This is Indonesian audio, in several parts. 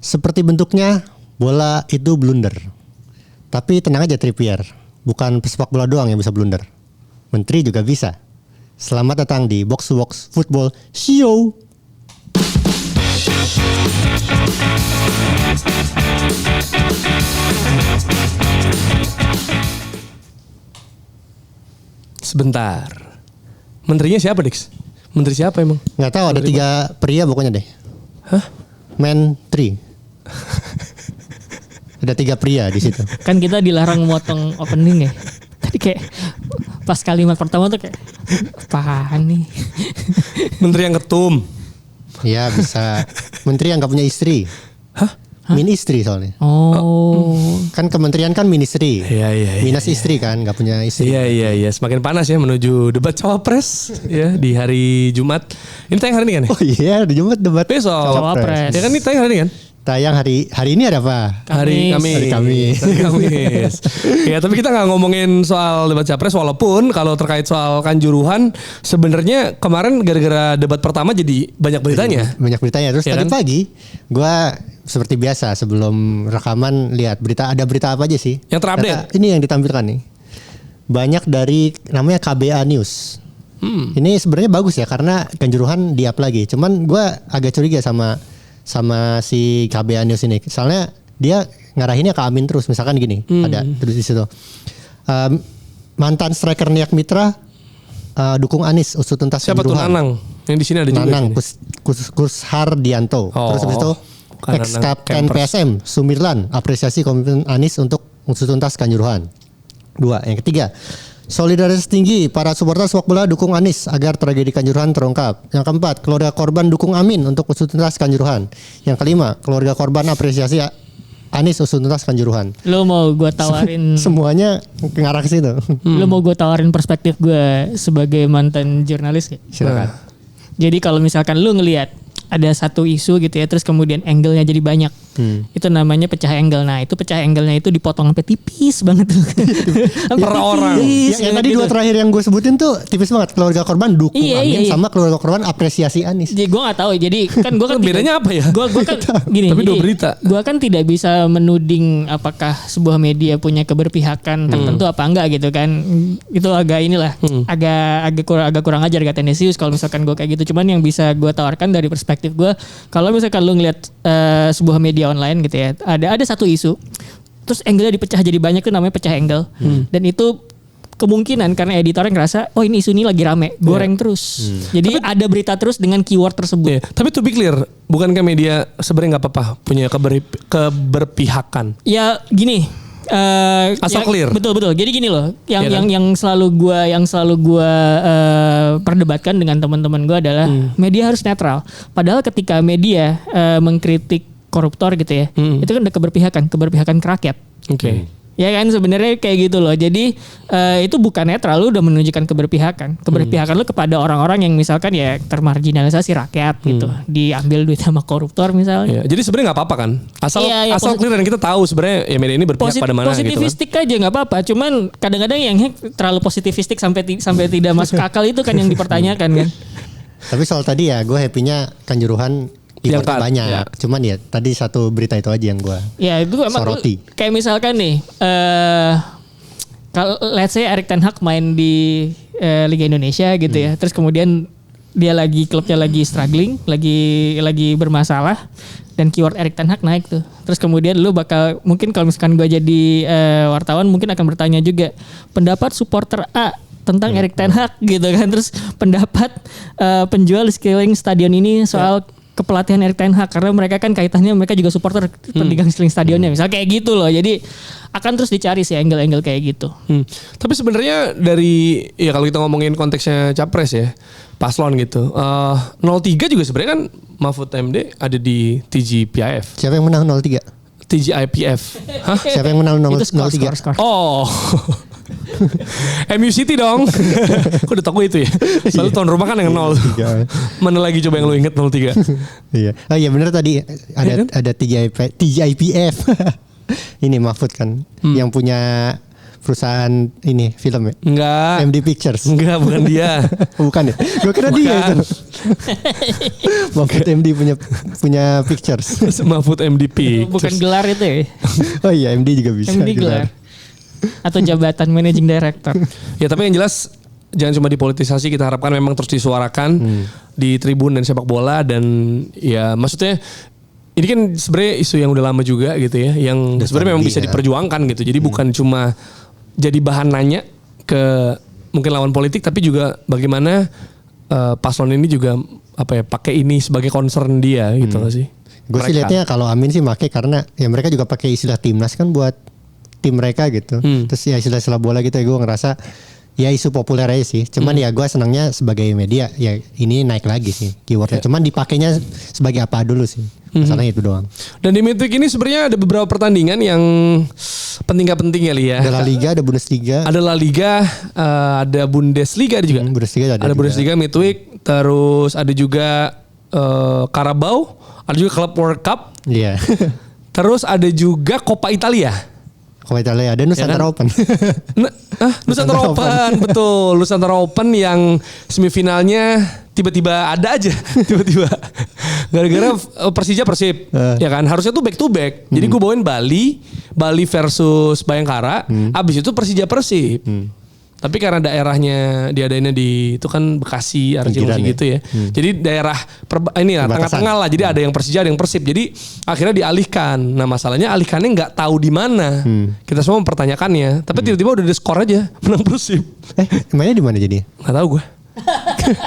Seperti bentuknya, bola itu blunder. Tapi tenang aja Trippier, bukan pesepak bola doang yang bisa blunder. Menteri juga bisa. Selamat datang di Box to Box Football Show. Sebentar. Menterinya siapa, Dix? Menteri siapa emang? Nggak tahu, ada 3 pria pokoknya deh. Hah? Menteri. Ada 3 pria di situ. Kan kita dilarang motong opening ya. Tadi kayak pas kalimat pertama tuh kayak apaan nih? Menteri yang ketum. Ya bisa. Menteri yang nggak punya istri. Hah? Ministri soalnya. Oh. Kan kementerian kan ministri. Iya. Minus istri kan, nggak punya istri. Iya. Semakin panas ya menuju debat cawapres ya di hari Jumat. Ini tayang hari ini kan? Oh iya, udah Jumat debat Besok. Cawapres. Ya kan ini tayang hari ini kan? Tayang hari ini ada apa? Hari Kamis. Ya tapi kita nggak ngomongin soal debat capres, walaupun kalau terkait soal Kanjuruhan sebenarnya kemarin gara-gara debat pertama jadi banyak beritanya. Banyak beritanya. Terus Ya tadi kan? pagi gue seperti biasa sebelum rekaman lihat ada berita apa aja sih? Yang terupdate. Ternyata ini yang ditampilkan nih. Banyak dari namanya KBA News. Ini sebenarnya bagus ya karena Kanjuruhan di-up lagi. Cuman gue agak curiga sama si KBA News ini. Soalnya dia ngarahinnya ke Amin terus. Misalkan gini, ada terus di situ. Mantan striker Niak Mitra dukung Anies usut tuntas Siapa tuh Kanjuruhan. Nanang? Yang di sini ada juga. Nanang Kushardianto. Terus habis itu bukan ex-kapten Nanang PSM Sumirlan apresiasi komitmen Anies untuk usut tuntas Kanjuruhan. 2. Yang ketiga, solidaritas tinggi para supporter sepak bola dukung Anies agar tragedi Kanjuruhan terungkap. Yang keempat, keluarga korban dukung Amin untuk usut tuntas Kanjuruhan. Yang kelima, keluarga korban apresiasi Anies usut tuntas Kanjuruhan. Lo mau gue tawarin Semuanya ngarah ke situ. Lo mau gue tawarin perspektif gue sebagai mantan jurnalis gak? Silakan. Jadi kalau misalkan lu ngelihat ada satu isu gitu ya, terus kemudian angle-nya jadi banyak. Itu namanya pecah angle. Nah, itu pecah angle-nya itu dipotong sampai tipis banget tuh. Per orang. Yang tadi 2 terakhir yang gue sebutin tuh tipis banget. Keluarga korban dukung Amin sama keluarga korban apresiasi Anies. Jadi gue nggak tahu. Jadi kan gue kan bedanya apa ya? Gue kan gini. Tapi 2 berita. Gue kan tidak bisa menuding apakah sebuah media punya keberpihakan tertentu apa enggak gitu kan. Itu agak inilah. Agak kurang ajar kata Tenesius kalau misalkan gue kayak gitu. Cuman yang bisa gue tawarkan dari perspektif gue, kalau misalkan lu ngeliat sebuah media online gitu ya, ada satu isu, terus angle-nya dipecah jadi banyak tuh namanya pecah angle, dan itu kemungkinan karena editornya ngerasa, oh ini isu ini lagi rame, goreng terus, jadi ada berita terus dengan keyword tersebut. Tapi to be clear, bukankah media sebenarnya nggak apa-apa punya keberpihakan? Ya gini. Asal clear. Betul. Jadi gini loh, yang selalu gua perdebatkan dengan teman-teman gua adalah media harus netral. Padahal ketika media mengkritik koruptor gitu ya, itu kan udah keberpihakan ke rakyat. Oke. Ya kan sebenarnya kayak gitu loh. Jadi itu bukan netral, lu udah menunjukkan keberpihakan. Keberpihakan lu kepada orang-orang yang misalkan ya termarginalisasi rakyat gitu. Diambil duit sama koruptor misalnya. Ya, jadi sebenarnya nggak apa-apa kan? Asal clear dan kita tahu sebenarnya ya media ini berpihak pada mana gitu kan. Positivistik aja nggak apa-apa. Cuman kadang-kadang yang terlalu positivistik sampai tidak masuk akal itu kan yang dipertanyakan kan. Tapi soal tadi ya gue happy-nya Kanjuruhan keywordnya banyak. Ya. Cuman ya tadi satu berita itu aja yang gue soroti. Kayak misalkan nih, kalau let's say Erik ten Hag main di Liga Indonesia gitu ya, terus kemudian dia klubnya lagi struggling, lagi bermasalah, dan keyword Erik ten Hag naik tuh. Terus kemudian lu bakal mungkin kalau misalkan gue jadi wartawan mungkin akan bertanya juga pendapat supporter A tentang Erik ten Hag gitu kan, terus pendapat penjual di sekeliling stadion ini soal kepelatihan Erik ten Hag, karena mereka kan kaitannya mereka juga supporter pendidikan sekeliling stadionnya, misalnya kayak gitu loh. Jadi akan terus dicari sih angle-angle kayak gitu. Tapi sebenarnya dari ya kalau kita ngomongin konteksnya capres ya, paslon gitu. 03 juga sebenarnya kan Mahfud MD ada di TGPIF. Siapa yang menang 03? TGIPF. Hah? Siapa yang menang 03? Skor. Oh. MU City dong. Kok udah tau gue itu ya. Soalnya tuan rumah kan yang 0. Mana lagi coba yang lu inget 03? Iya. Oh iya bener tadi ada TGIPF. Ini Mahfud kan yang punya perusahaan ini film ya? Enggak. MD Pictures. Enggak, bukan dia. Bukan ya? Gue kira dia itu. Mahfud MD punya Pictures. Mahfud MDP. Bukan gelar itu ya. Oh iya, MD juga bisa. MD gelar. Atau jabatan Managing Director. Ya tapi yang jelas jangan cuma dipolitisasi, kita harapkan memang terus disuarakan di tribun dan sepak bola. Dan ya maksudnya ini kan sebenarnya isu yang udah lama juga gitu ya, yang sebenarnya memang bisa diperjuangkan gitu. Jadi bukan cuma jadi bahan nanya ke mungkin lawan politik, tapi juga bagaimana paslon ini juga apa ya, pakai ini sebagai concern dia gitu gak sih. Gue sih lihatnya kalau Amin sih pakai karena ya mereka juga pakai istilah timnas kan buat tim mereka gitu. Terus ya istilah bola gitu ya, gue ngerasa ya isu populer aja sih. Cuman ya gue senangnya sebagai media ya ini naik lagi sih keywordnya. Cuman dipakainya sebagai apa dulu sih. Masalahnya itu doang. Dan di Midweek ini sebenarnya ada beberapa pertandingan yang penting kali ya. Ada La Liga, ada Bundesliga. Ada La Liga, ada Bundesliga juga. Bundesliga ada Bundesliga Midweek, terus ada juga Carabao, ada juga Club World Cup. Iya. Terus ada juga Coppa Italia. Coppa Italia ada Nusantara Open. Nusantara Open, betul. Nusantara Open yang semifinalnya tiba-tiba ada aja, tiba-tiba. Gara-gara Persija Persib, ya kan. Harusnya tuh back to back. Jadi gue bawain Bali versus Bayangkara. Abis itu Persija Persib. Tapi karena daerahnya diadainnya di itu kan Bekasi, Arjuna gitu ya. Jadi daerah ini lah tengah-tengah lah. Jadi ada yang Persija, ada yang Persib. Jadi akhirnya dialihkan. Nah masalahnya alihkannya nggak tahu di mana. Kita semua mempertanyakannya. Tapi tiba-tiba udah di skor aja menang Persib. Mainnya di mana jadi? Nggak tahu gue.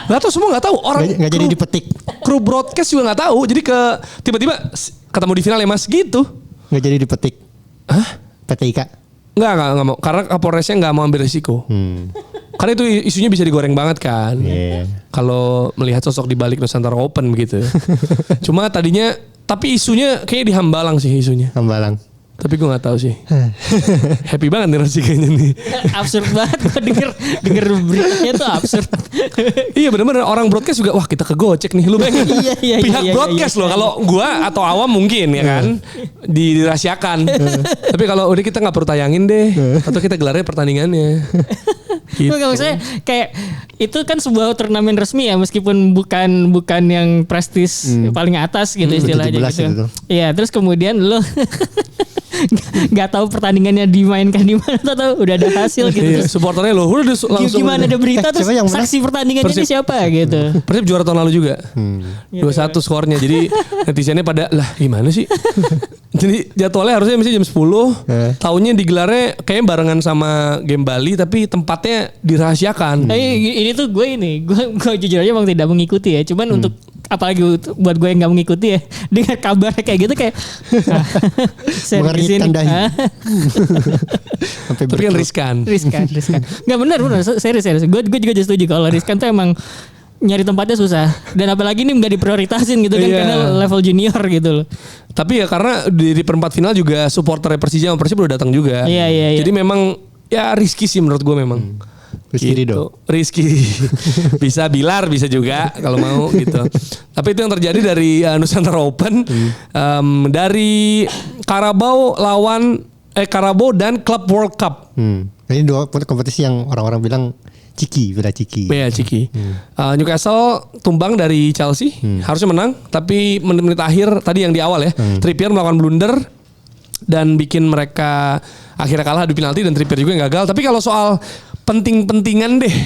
Nggak tahu, semua nggak tahu. Orang nggak jadi dipetik. Kru broadcast juga nggak tahu. Jadi tiba-tiba ketemu di final ya mas gitu. Nggak jadi dipetik. Hah? PTIK. Nggak mau. Karena Kapolresnya nggak mau ambil risiko. Karena itu isunya bisa digoreng banget kan. Kalau melihat sosok di balik Nusantara Open begitu. Cuma tadinya, tapi isunya kayaknya di Hambalang sih isunya. Hambalang. Tapi gue gak tahu sih. Happy banget nih Rossi kayaknya nih. Absurd banget gue denger beritanya tuh absurd. Iya bener-bener orang broadcast juga, wah kita kegocek nih. Lu bayangin pihak broadcast loh. Kalau gue atau awam mungkin ya kan dirahasiakan. Tapi kalau udah kita gak perlu tayangin deh. Atau kita gelarnya pertandingannya. Gitu. Maksudnya kayak itu kan sebuah turnamen resmi ya, meskipun bukan yang prestis paling atas gitu istilahnya gitu. Iya, terus kemudian lo nggak tahu pertandingannya dimainkan di mana, atau udah ada hasil gitu. Iya, supporternya lo udah langsung gimana ada berita terus saksi pertandingannya ini siapa gitu. Persib juara tahun lalu juga. 2-1 skornya. Jadi netizennya pada lah gimana sih? Jadi jadwalnya harusnya misalnya jam 10. Tahunnya digelarnya kayaknya barengan sama game Bali tapi tempatnya dirahasiakan. Ini tuh gue jujur aja emang tidak mengikuti ya. Cuman untuk apalagi buat gue yang nggak mengikuti ya, dengar kabar kayak gitu kayak mengerikan dahi. Tapi kan riskan. Nggak benar serius. Gue juga setuju kalau riskan tuh emang nyari tempatnya susah. Dan apalagi ini nggak diprioritasin gitu kan karena level junior gitu loh. Tapi ya karena di perempat final juga supporter Persija sama Persib udah datang juga. Iya. Jadi memang ya risky sih menurut gue memang. Rizky bisa Bilar bisa juga kalau mau gitu. Tapi itu yang terjadi dari Nusantara Open dari Carabao dan Club World Cup. Ini dua kompetisi yang orang-orang bilang ciki. Iya ciki. Newcastle tumbang dari Chelsea, harusnya menang, tapi menit-menit akhir tadi yang di awal ya, Trippier melakukan blunder dan bikin mereka akhirnya kalah adu penalti dan Trippier juga yang gagal. Tapi kalau soal penting-pentingan deh,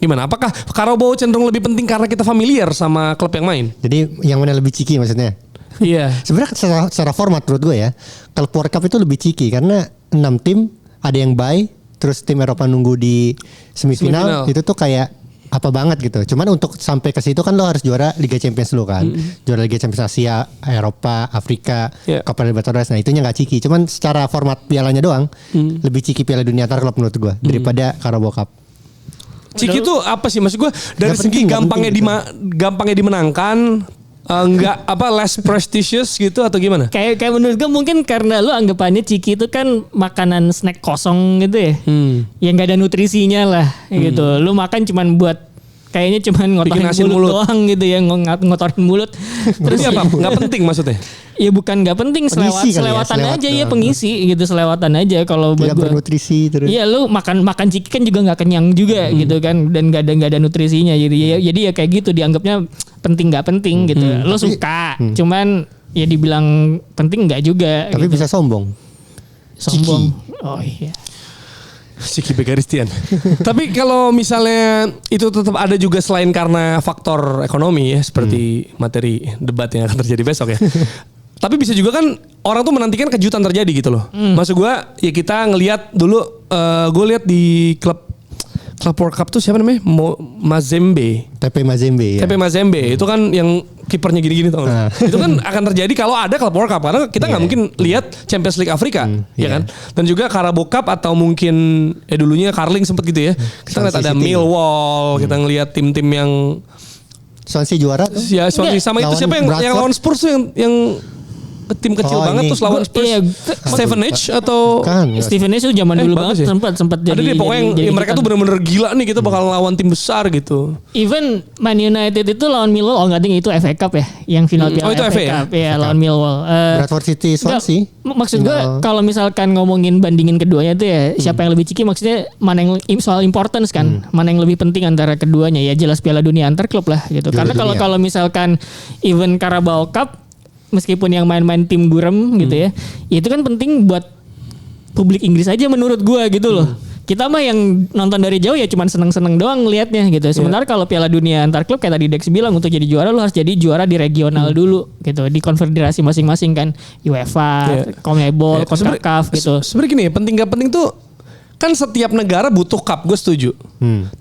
gimana? Apakah Carabao cenderung lebih penting karena kita familiar sama klub yang main? Jadi yang mana lebih ciki maksudnya? Iya. Sebenarnya secara format menurut gue ya, Club World Cup itu lebih ciki karena 6 tim, ada yang bye, terus tim Eropa nunggu di semifinal. Itu tuh kayak apa banget gitu. Cuman untuk sampai ke situ kan lo harus juara Liga Champions lo kan. Juara Liga Champions Asia, Eropa, Afrika, Copa Libertadores. Nah itunya gak ciki. Cuman secara format pialanya doang lebih ciki Piala Dunia antar klub menurut gue daripada Carabao Cup. Ciki tuh apa sih? Maksud gue dari segi gampangnya dimenangkan, enggak less prestigious gitu atau gimana? Kayak menurut gue mungkin karena lu anggapannya ciki itu kan makanan snack kosong gitu ya. Yang gak ada nutrisinya lah gitu. Lu makan cuman buat kayaknya cuman ngotorin Bikin asin mulut mulut. doang gitu ya, ngotorin mulut. Terus apa? Nggak penting maksudnya? Ya bukan nggak penting, Pengisi kali ya, selewatan selewat aja ya, doang. pengisi gitu, selewatan aja kalau buat Tidak gue. bernutrisi terus. Iya, lu makan ciki kan juga nggak kenyang juga gitu kan, dan nggak ada nutrisinya, jadi ya kayak gitu dianggapnya penting nggak penting gitu. Lu suka, cuman ya dibilang penting nggak juga. Tapi gitu. bisa sombong. Sombong. Oh iya. Ciki Begaristian. Tapi kalau misalnya itu tetap ada juga selain karena faktor ekonomi ya, seperti materi debat yang akan terjadi besok ya. Tapi bisa juga kan orang tuh menantikan kejutan terjadi gitu loh. Maksud gue ya kita ngelihat dulu, gue lihat di klub World Cup tuh siapa namanya? Mazembe. TP Mazembe ya. TP Mazembe itu kan yang kipernya gini-gini tau gak? Itu kan akan terjadi kalau ada Club World Cup, karena kita nggak mungkin lihat Champions League Afrika, ya kan? Dan juga Carabao Cup atau mungkin dulunya Carling sempet gitu ya. Kita lihat ada City. Millwall, kita ngelihat tim-tim yang Swansea juara tuh. ya Swansea sama itu Lawan siapa yang Bradford. lawan Spurs tuh yang tim kecil Oh, banget ini. terus lawan Spurs. Iya, Stevenage atau Kan. Steven itu zaman dulu bagus banget ya. sempat ada jadi deh pokoknya yang jadi mereka ikutan. tuh bener-bener gila nih, kita bakal lawan tim besar gitu. Even Man United itu lawan Millwall, nggak ding itu FA Cup ya, yang final Piala Oh, itu FA ya? Cup ya, lawan Millwall. Bradford City Swansea. Maksud gue kalau misalkan ngomongin bandingin keduanya tuh ya siapa yang lebih ciki, maksudnya mana yang soal importance kan, mana yang lebih penting antara keduanya, ya jelas Piala Dunia antar klub lah gitu. Piala Karena Dunia. kalau misalkan even Carabao Cup meskipun yang main-main tim gurem gitu ya itu kan penting buat publik Inggris aja menurut gue gitu loh. Kita mah yang nonton dari jauh ya cuman seneng-seneng doang ngelihatnya gitu. Sementara kalau Piala Dunia antar klub kayak tadi Dex bilang, untuk jadi juara lu harus jadi juara di regional dulu gitu, di konfederasi masing-masing kan, UEFA, CONMEBOL, CONCACAF gitu. Sebenarnya gini ya, penting gak penting tuh kan setiap negara butuh cup, gue setuju.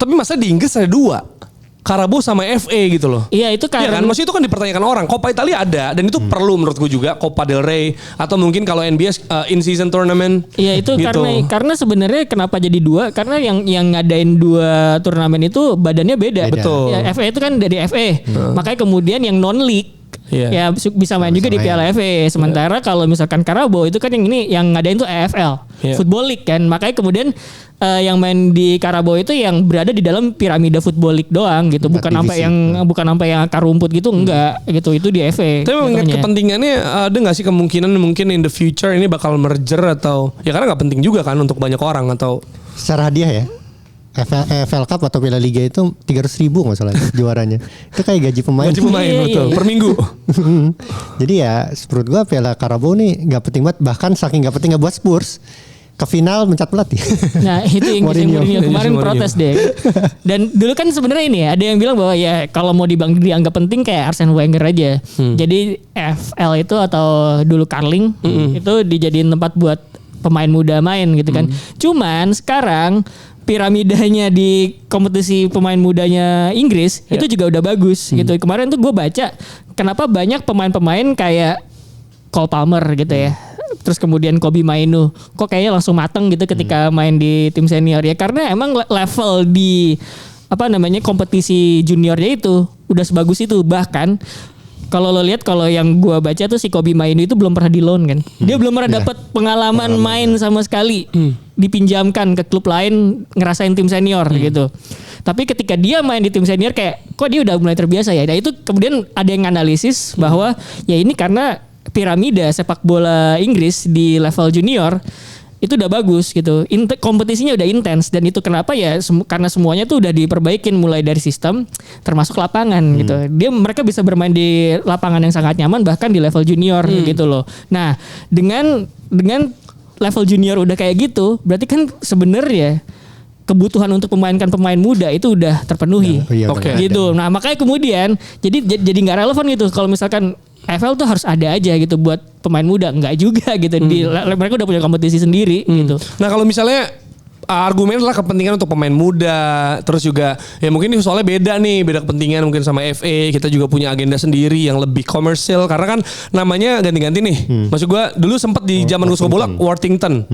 Tapi masa di Inggris ada 2, Carabao sama FA gitu loh. Iya itu Iya kan, karena maksudnya itu kan dipertanyakan orang. Coppa Italia ada dan itu perlu menurut gue juga, Coppa del Rey atau mungkin kalau NBA in season tournament. Iya itu gitu. karena sebenarnya kenapa jadi 2? Karena yang ngadain 2 turnamen itu badannya beda. Betul. Ya, FA itu kan dari FA. Makanya kemudian yang non league Iya. ya bisa main juga di Piala FA. Sementara kalau misalkan Carabao itu kan yang ini yang ngadain tuh EFL, Iya. Football League kan. Makanya kemudian yang main di Carabao itu yang berada di dalam piramida Football League doang gitu, bukan sampai yang akar rumput gitu, enggak gitu, itu di FA. Tapi mengingat jatuhnya. kepentingannya, ada nggak sih kemungkinan mungkin in the future ini bakal merger atau ya karena nggak penting juga kan untuk banyak orang atau Secara hadiah ya. FL Cup atau Piala Liga itu 300.000 nggak salah juaranya. Itu kayak gaji pemain. gaji pemain Iya, betul iya. per minggu. Jadi ya menurut gua Piala Carabao nih nggak penting banget, bahkan saking nggak pentingnya buat Spurs ke final mencat pelatih. Nah itu yang Mourinho. Mourinho kemarin Mourinho. protes deh. Dan dulu kan sebenarnya ini ya, ada yang bilang bahwa ya kalau mau dianggap penting kayak Arsene Wenger aja. Jadi FL itu atau dulu Carling itu dijadiin tempat buat pemain muda main gitu kan. Cuman sekarang piramidanya di kompetisi pemain mudanya Inggris itu juga udah bagus gitu. Kemarin tuh gue baca kenapa banyak pemain-pemain kayak Cole Palmer gitu ya. Terus kemudian Kobe Mainu kok kayaknya langsung mateng gitu ketika main di tim senior ya, karena emang level di kompetisi juniornya itu udah sebagus itu. Bahkan kalau lo lihat, kalau yang gua baca tuh si Kobe Mainu itu belum pernah di loan kan. Dia belum pernah dapat pengalaman main sama sekali. Dipinjamkan ke klub lain ngerasain tim senior gitu. Tapi ketika dia main di tim senior kayak kok dia udah mulai terbiasa ya. Nah itu kemudian ada yang analisis bahwa ya ini karena piramida sepak bola Inggris di level junior itu udah bagus gitu. Kompetisinya udah intens, dan itu kenapa ya karena semuanya tuh udah diperbaikin mulai dari sistem termasuk lapangan gitu. Mereka bisa bermain di lapangan yang sangat nyaman bahkan di level junior gitu loh. Nah, dengan level junior udah kayak gitu, berarti kan sebenarnya kebutuhan untuk memainkan pemain muda itu udah terpenuhi. Oke. Gitu. Nah, makanya kemudian jadi nggak relevan gitu kalau misalkan FL tuh harus ada aja gitu buat pemain muda, enggak juga gitu. Mereka udah punya kompetisi sendiri gitu. Nah kalau misalnya argumen adalah kepentingan untuk pemain muda, terus juga ya mungkin ini soalnya beda kepentingan mungkin sama FA. Kita juga punya agenda sendiri yang lebih komersil karena kan namanya ganti-ganti nih. Maksud gua dulu sempat di zaman gue suka bola Worthington,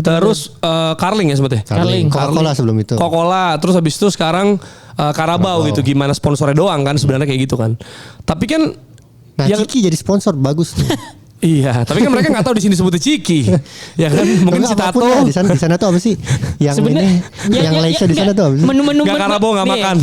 terus Carling ya sebetulnya. Carling. Coca-Cola sebelum itu. Coca-Cola, terus habis itu sekarang Carabao gitu. Gimana sponsornya doang kan sebenarnya kayak gitu kan. Tapi kan Nah yang Ciki jadi sponsor bagus tuh. Iya, tapi kan mereka nggak tahu di sini sebutnya Ciki, ya kan? Mungkin si Tato. Di sana tuh apa sih? Yang Sebenarnya yang Leisha di sana tuh apa sih? Menu-menu Nggak Karabo nggak nih, makan.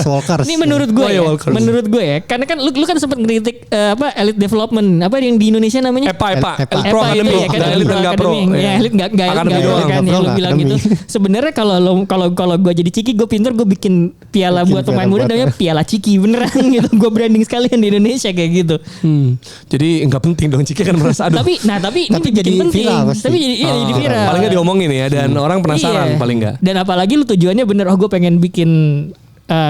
Walkers. Ini menurut gue Oh, iya, Walker. menurut gue ya, karena kan lu kan sempat ngeritik elite development, apa yang di Indonesia namanya? Epa. Epa. Pro Epa itu Academy, ya kan, nggak elit dan nggak pro. Ya, elit nggak Academy doang. kan, Nggak yang pro, lu nggak bilang academy. gitu. Sebenarnya kalau gue jadi Ciki, gue pinter, gue bikin piala Bikin buat pemain piala muda buat- namanya piala Ciki beneran gitu. Gue branding sekalian di Indonesia kayak gitu. Jadi nggak penting dong Ciki kan merasa aduh. Tapi ini Tapi dibikin jadi penting. viral pasti. Tapi jadi viral. Paling nggak diomongin ya dan orang penasaran Iya. paling nggak. Dan apalagi lu tujuannya bener, gue pengen bikin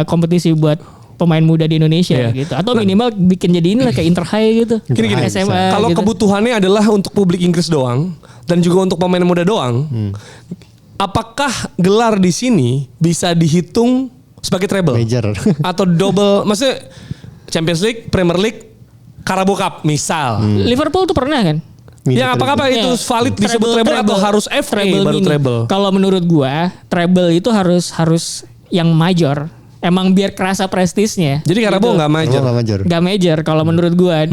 kompetisi buat pemain muda di Indonesia Iya. gitu. Atau minimal bikin jadi inilah kayak Inter High gitu. Gini. SMA Kalau gitu. kebutuhannya adalah untuk publik Inggris doang dan juga untuk pemain muda doang, apakah gelar di sini bisa dihitung sebagai treble Major. atau double? Maksudnya Champions League, Premier League, Carabao Cup misal. Liverpool tuh pernah kan? Ya apakah itu valid disebut treble atau harus FA baru gini. treble? Kalau menurut gua treble itu harus yang major. Emang biar kerasa prestisnya. Jadi Carabao nggak major. Nggak major. Gak major kalau menurut gua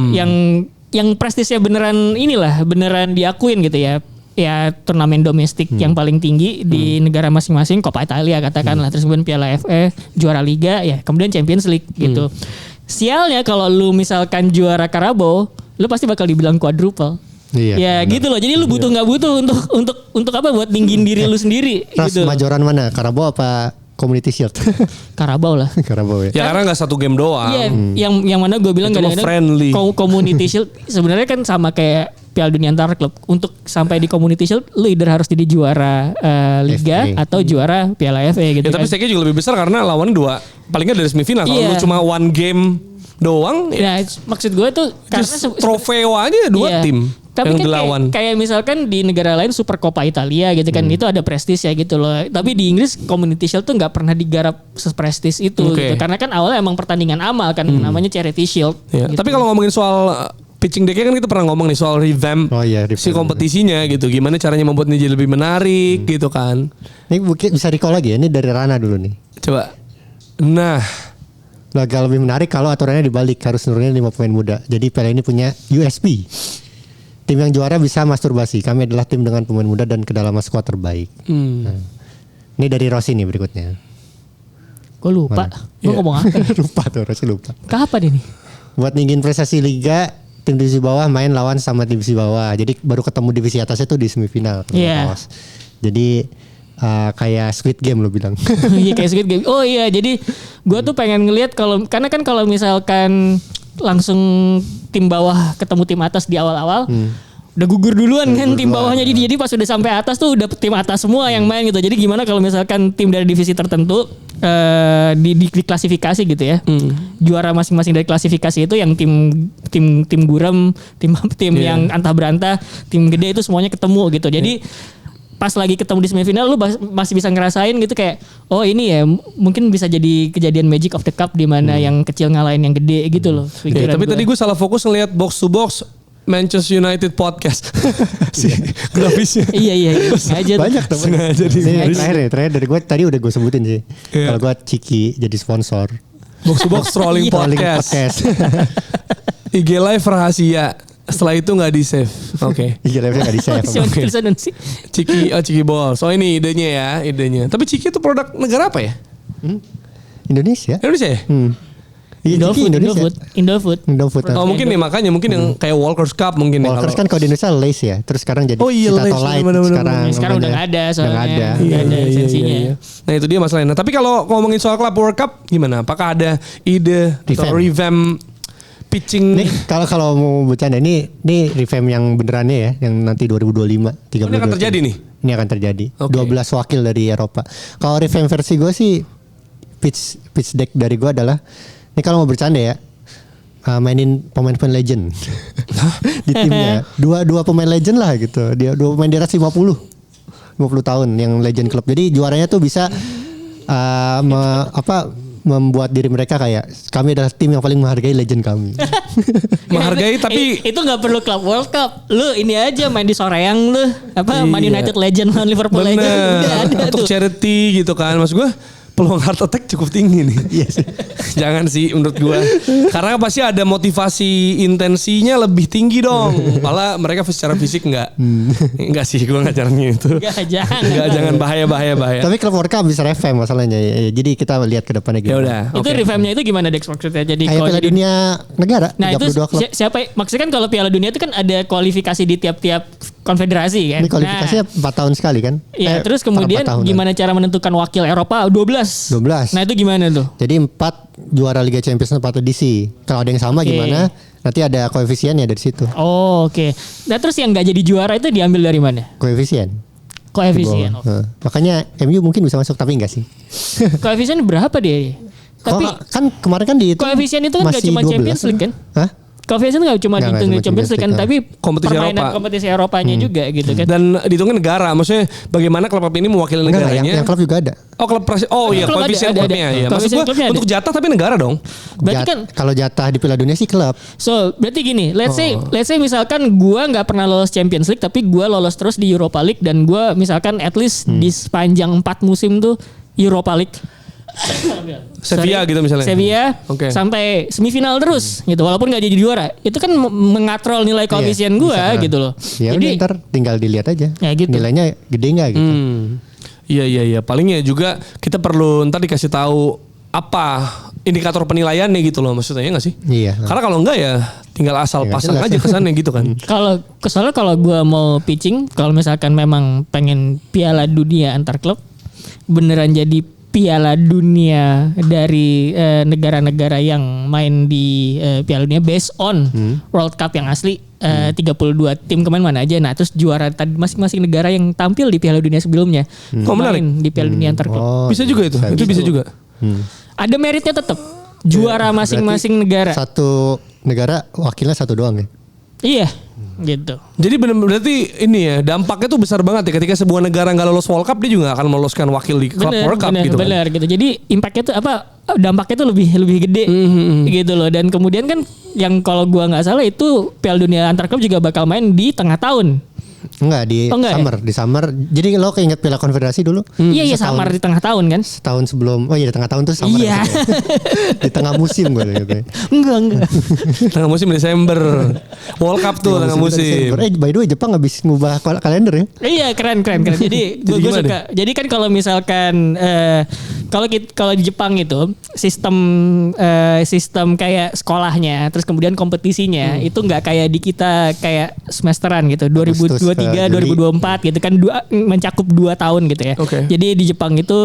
yang prestisnya beneran beneran diakuin gitu ya. Ya turnamen domestik yang paling tinggi di negara masing-masing, Coppa Italia katakanlah, terus kemudian Piala FA, juara Liga, ya kemudian Champions League gitu. Sialnya kalau lu misalkan juara Carabao, lu pasti bakal dibilang quadruple. Iya, Ya benar. gitu loh. Jadi lu nggak butuh untuk apa, buat ninggin diri lu sendiri Ras gitu. majoran mana? Carabao apa Community Shield? Carabao lah. Carabao ya. Ya karena nggak satu game doang. Iya, yang mana gue bilang Itu mah kadang-kadang friendly. Community Shield sebenarnya kan sama kayak Piala Dunia antar klub. Untuk sampai di Community Shield, lu either harus jadi juara Liga FA. atau juara Piala FA gitu Ya tapi kan. stake-nya juga lebih besar karena lawan dua. Paling nggak dari semifinal. Kalau Iya. lu cuma one game doang, ya Nah, maksud gue tuh karena just trofeo aja dua iya. tim Tapi yang kan dilawan. kayak misalkan di negara lain Super Coppa Italia gitu kan, itu ada prestis ya gitu loh. Tapi di Inggris Community Shield tuh nggak pernah digarap seprestis itu Oke. gitu. Karena kan awalnya emang pertandingan amal kan, namanya Charity Shield. Ya, gitu. Tapi kalau ngomongin soal pitching deck kan kita pernah ngomong nih soal revamp, Oh iya, si revamp. kompetisinya gitu. Gimana caranya membuatnya jadi lebih menarik gitu kan. Ini mungkin bisa recall lagi ya. Ini dari Rana dulu nih. Coba. Nah, Agak lebih menarik kalau aturannya dibalik, harus nurunin 5 pemain muda. Jadi Piala ini punya USP. Tim yang juara bisa masturbasi. Kami adalah tim dengan pemain muda dan kedalaman skuad terbaik. Nah, ini dari Rossi nih berikutnya. Gue lupa. Gue Iya. ngomong apa? lupa tuh, Rossi lupa. Kapan ini? Buat ninggin prestasi liga, tim divisi bawah main lawan sama divisi bawah. Jadi baru ketemu divisi atasnya tuh di semifinal. Iya. Jadi kayak Squid Game lo bilang. Iya kayak Squid Game. Oh iya, jadi gue tuh pengen ngelihat karena kan kalau misalkan langsung tim bawah ketemu tim atas di awal-awal, udah gugur duluan kan tim bawahnya. Jadi pas udah sampai atas tuh udah tim atas semua yang main gitu. Jadi gimana kalau misalkan tim dari divisi tertentu di klasifikasi gitu ya, juara masing-masing dari klasifikasi itu yang tim gurem, tim yang antah berantah, tim gede itu semuanya ketemu gitu. Jadi pas lagi ketemu di semifinal lu masih bisa ngerasain gitu kayak, oh ini ya mungkin bisa jadi kejadian magic of the cup di mana yang kecil ngalahin yang gede gitu loh. ya, tapi tadi gue salah fokus ngeliat box to box Manchester United podcast. Si grafisnya. iya sengaja tuh. Banyak temen. Sengaja di Ini Inggris. terakhir dari gue tadi udah gue sebutin sih. Iya. Kalau gue Ciki jadi sponsor. Box to box trolling Trolling podcast. IG live rahasia. Setelah itu nggak di save. Oke. Iya, live-nya nggak di-save. Siapa tulisan sih? Ciki Balls. Oh ini idenya ya, idenya. Tapi Ciki itu produk negara apa ya? Indonesia. Indonesia ya? Iya, Ciki Indonesia. Indofood. Indofood. Oh mungkin nih makanya mungkin yang kayak Walker's Cup mungkin ya. Walkers kalau- kan kalau di Indonesia Lace ya. Terus sekarang jadi Oh iya, Citato Lace, Light. bener-bener. Sekarang udah nggak ada soalnya. Udah nggak ada. Nggak ada lisensinya. Nah itu dia masalahnya. Nah, tapi kalau ngomongin soal Club World Cup gimana? Apakah ada ide atau revamp pitching? Nih kalau mau bercanda ini revamp yang benerannya ya, yang nanti 2025 Ini akan terjadi nih? Ini akan terjadi. Oke. 12 wakil dari Eropa. Kalau revamp versi gue sih pitch deck dari gue adalah ini kalau mau bercanda ya, mainin pemain-pemain legend di timnya. Dua pemain legend lah gitu. Dua pemain di atas 50 tahun yang legend klub. Jadi juaranya tuh bisa membuat diri mereka kayak kami adalah tim yang paling menghargai legend kami. Menghargai tapi itu nggak perlu Club World Cup. Lu ini aja main di Soreang lu. Man Iya. United Legend, Man Liverpool Legend. Udah bener ada untuk tuh. charity gitu kan. Maksud gue peluang heart attack cukup tinggi nih. Iya sih. Jangan sih menurut gua. Karena pasti ada motivasi intensinya lebih tinggi dong. Malah mereka secara fisik enggak. Enggak sih, gua enggak caranya itu. Jangan bahaya. Tapi klub World Cup bisa revamp masalahnya. Jadi kita lihat ke depannya Ya gimana. udah. Itu revampnya itu gimana Dex maksudnya? Jadi Kayak Piala Dunia negara. Nah itu 32 klub. siapa? Maksudnya kan kalau Piala Dunia itu kan ada kualifikasi di tiap-tiap konfederasi kan. Ini kualifikasinya 4 tahun sekali kan? Iya, terus kemudian gimana cara menentukan wakil Eropa 12. 12. Nah, itu gimana tuh? Jadi 4 juara Liga Champions 4 edisi. Kalau ada yang sama gimana? Nanti ada koefisiennya dari situ. Oh, oke. Nah, terus yang nggak jadi juara itu diambil dari mana? Koefisien. Koefisien. Makanya MU mungkin bisa masuk tapi enggak sih. Koefisien berapa dia? Tapi kan kemarin kan di koefisien itu kan nggak masih cuma 12, Champions League kan? Hah? Koefisien nggak cuma Nggak dihitung cuma Champions League kan, Champions tapi Kompetisi permainan Eropa. kompetisi Eropanya juga gitu kan. Dan dihitungin negara, maksudnya bagaimana klub ini mewakili Enggak, negaranya? yang klub juga ada. Oh iya, Klub ada, koefisien ada. klubnya ya. Maksud Koefisien gua klubnya ada. untuk jatah tapi negara dong. Berarti kan Kalau jatah di Piala Dunia sih klub. so berarti gini, let's say misalkan gua nggak pernah lolos Champions League tapi gua lolos terus di Europa League dan gua misalkan at least di sepanjang 4 musim tuh Europa League. Sevilla gitu misalnya. Sevilla Oke. sampai semifinal terus gitu walaupun nggak jadi juara. Itu kan mengatrol nilai koefisien gua bisa. gitu loh. Ya udah ntar tinggal dilihat aja. Ya gitu. Nilainya gede nggak gitu. Iya. Palingnya juga kita perlu ntar dikasih tahu apa indikator penilaiannya gitu loh maksudnya ya nggak sih? Iya. Karena kalau enggak ya tinggal asal Ya, pasang jelas. aja kesannya gitu kan. Kalau soalnya kalau gua mau pitching, kalau misalkan memang pengen Piala Dunia antar klub, beneran jadi Piala Dunia dari negara-negara yang main di Piala Dunia based on World Cup yang asli 32 tim kemarin mana aja. Nah, terus juara tadi masing-masing negara yang tampil di Piala Dunia sebelumnya menarik. main di Piala Dunia antar klub. Oh, Bisa juga itu. Itu bisa juga. Ada meritnya tetap. Juara masing-masing negara. Satu negara wakilnya satu doang ya. Iya, gitu. Jadi berarti ini ya dampaknya tuh besar banget ya ketika sebuah negara nggak lolos World Cup dia juga nggak akan meloloskan wakil di klub World Cup gitu kan. Bener gitu. Jadi impactnya tuh dampaknya tuh lebih gede gitu loh. Dan kemudian kan yang kalau gua nggak salah itu Piala Dunia antar klub juga bakal main di tengah tahun. Enggak di Oh, enggak summer, di summer. Jadi lo keinget Piala Konfederasi dulu? Iya summer di tengah tahun kan? Setahun sebelum. Oh iya di tengah tahun tuh summer. Iya. Di tengah musim gue gitu. Enggak. Tengah musim Desember. World Cup tuh tengah musim. By the way Jepang habis ngubah kalender ya. Iya keren. Jadi gue gimana suka. Jadi kan kalau misalkan kalau di Jepang itu sistem kayak sekolahnya, terus kemudian kompetisinya itu nggak kayak di kita kayak semesteran gitu. 2023, 2024 gitu kan mencakup 2 tahun gitu ya. Oke. Jadi di Jepang itu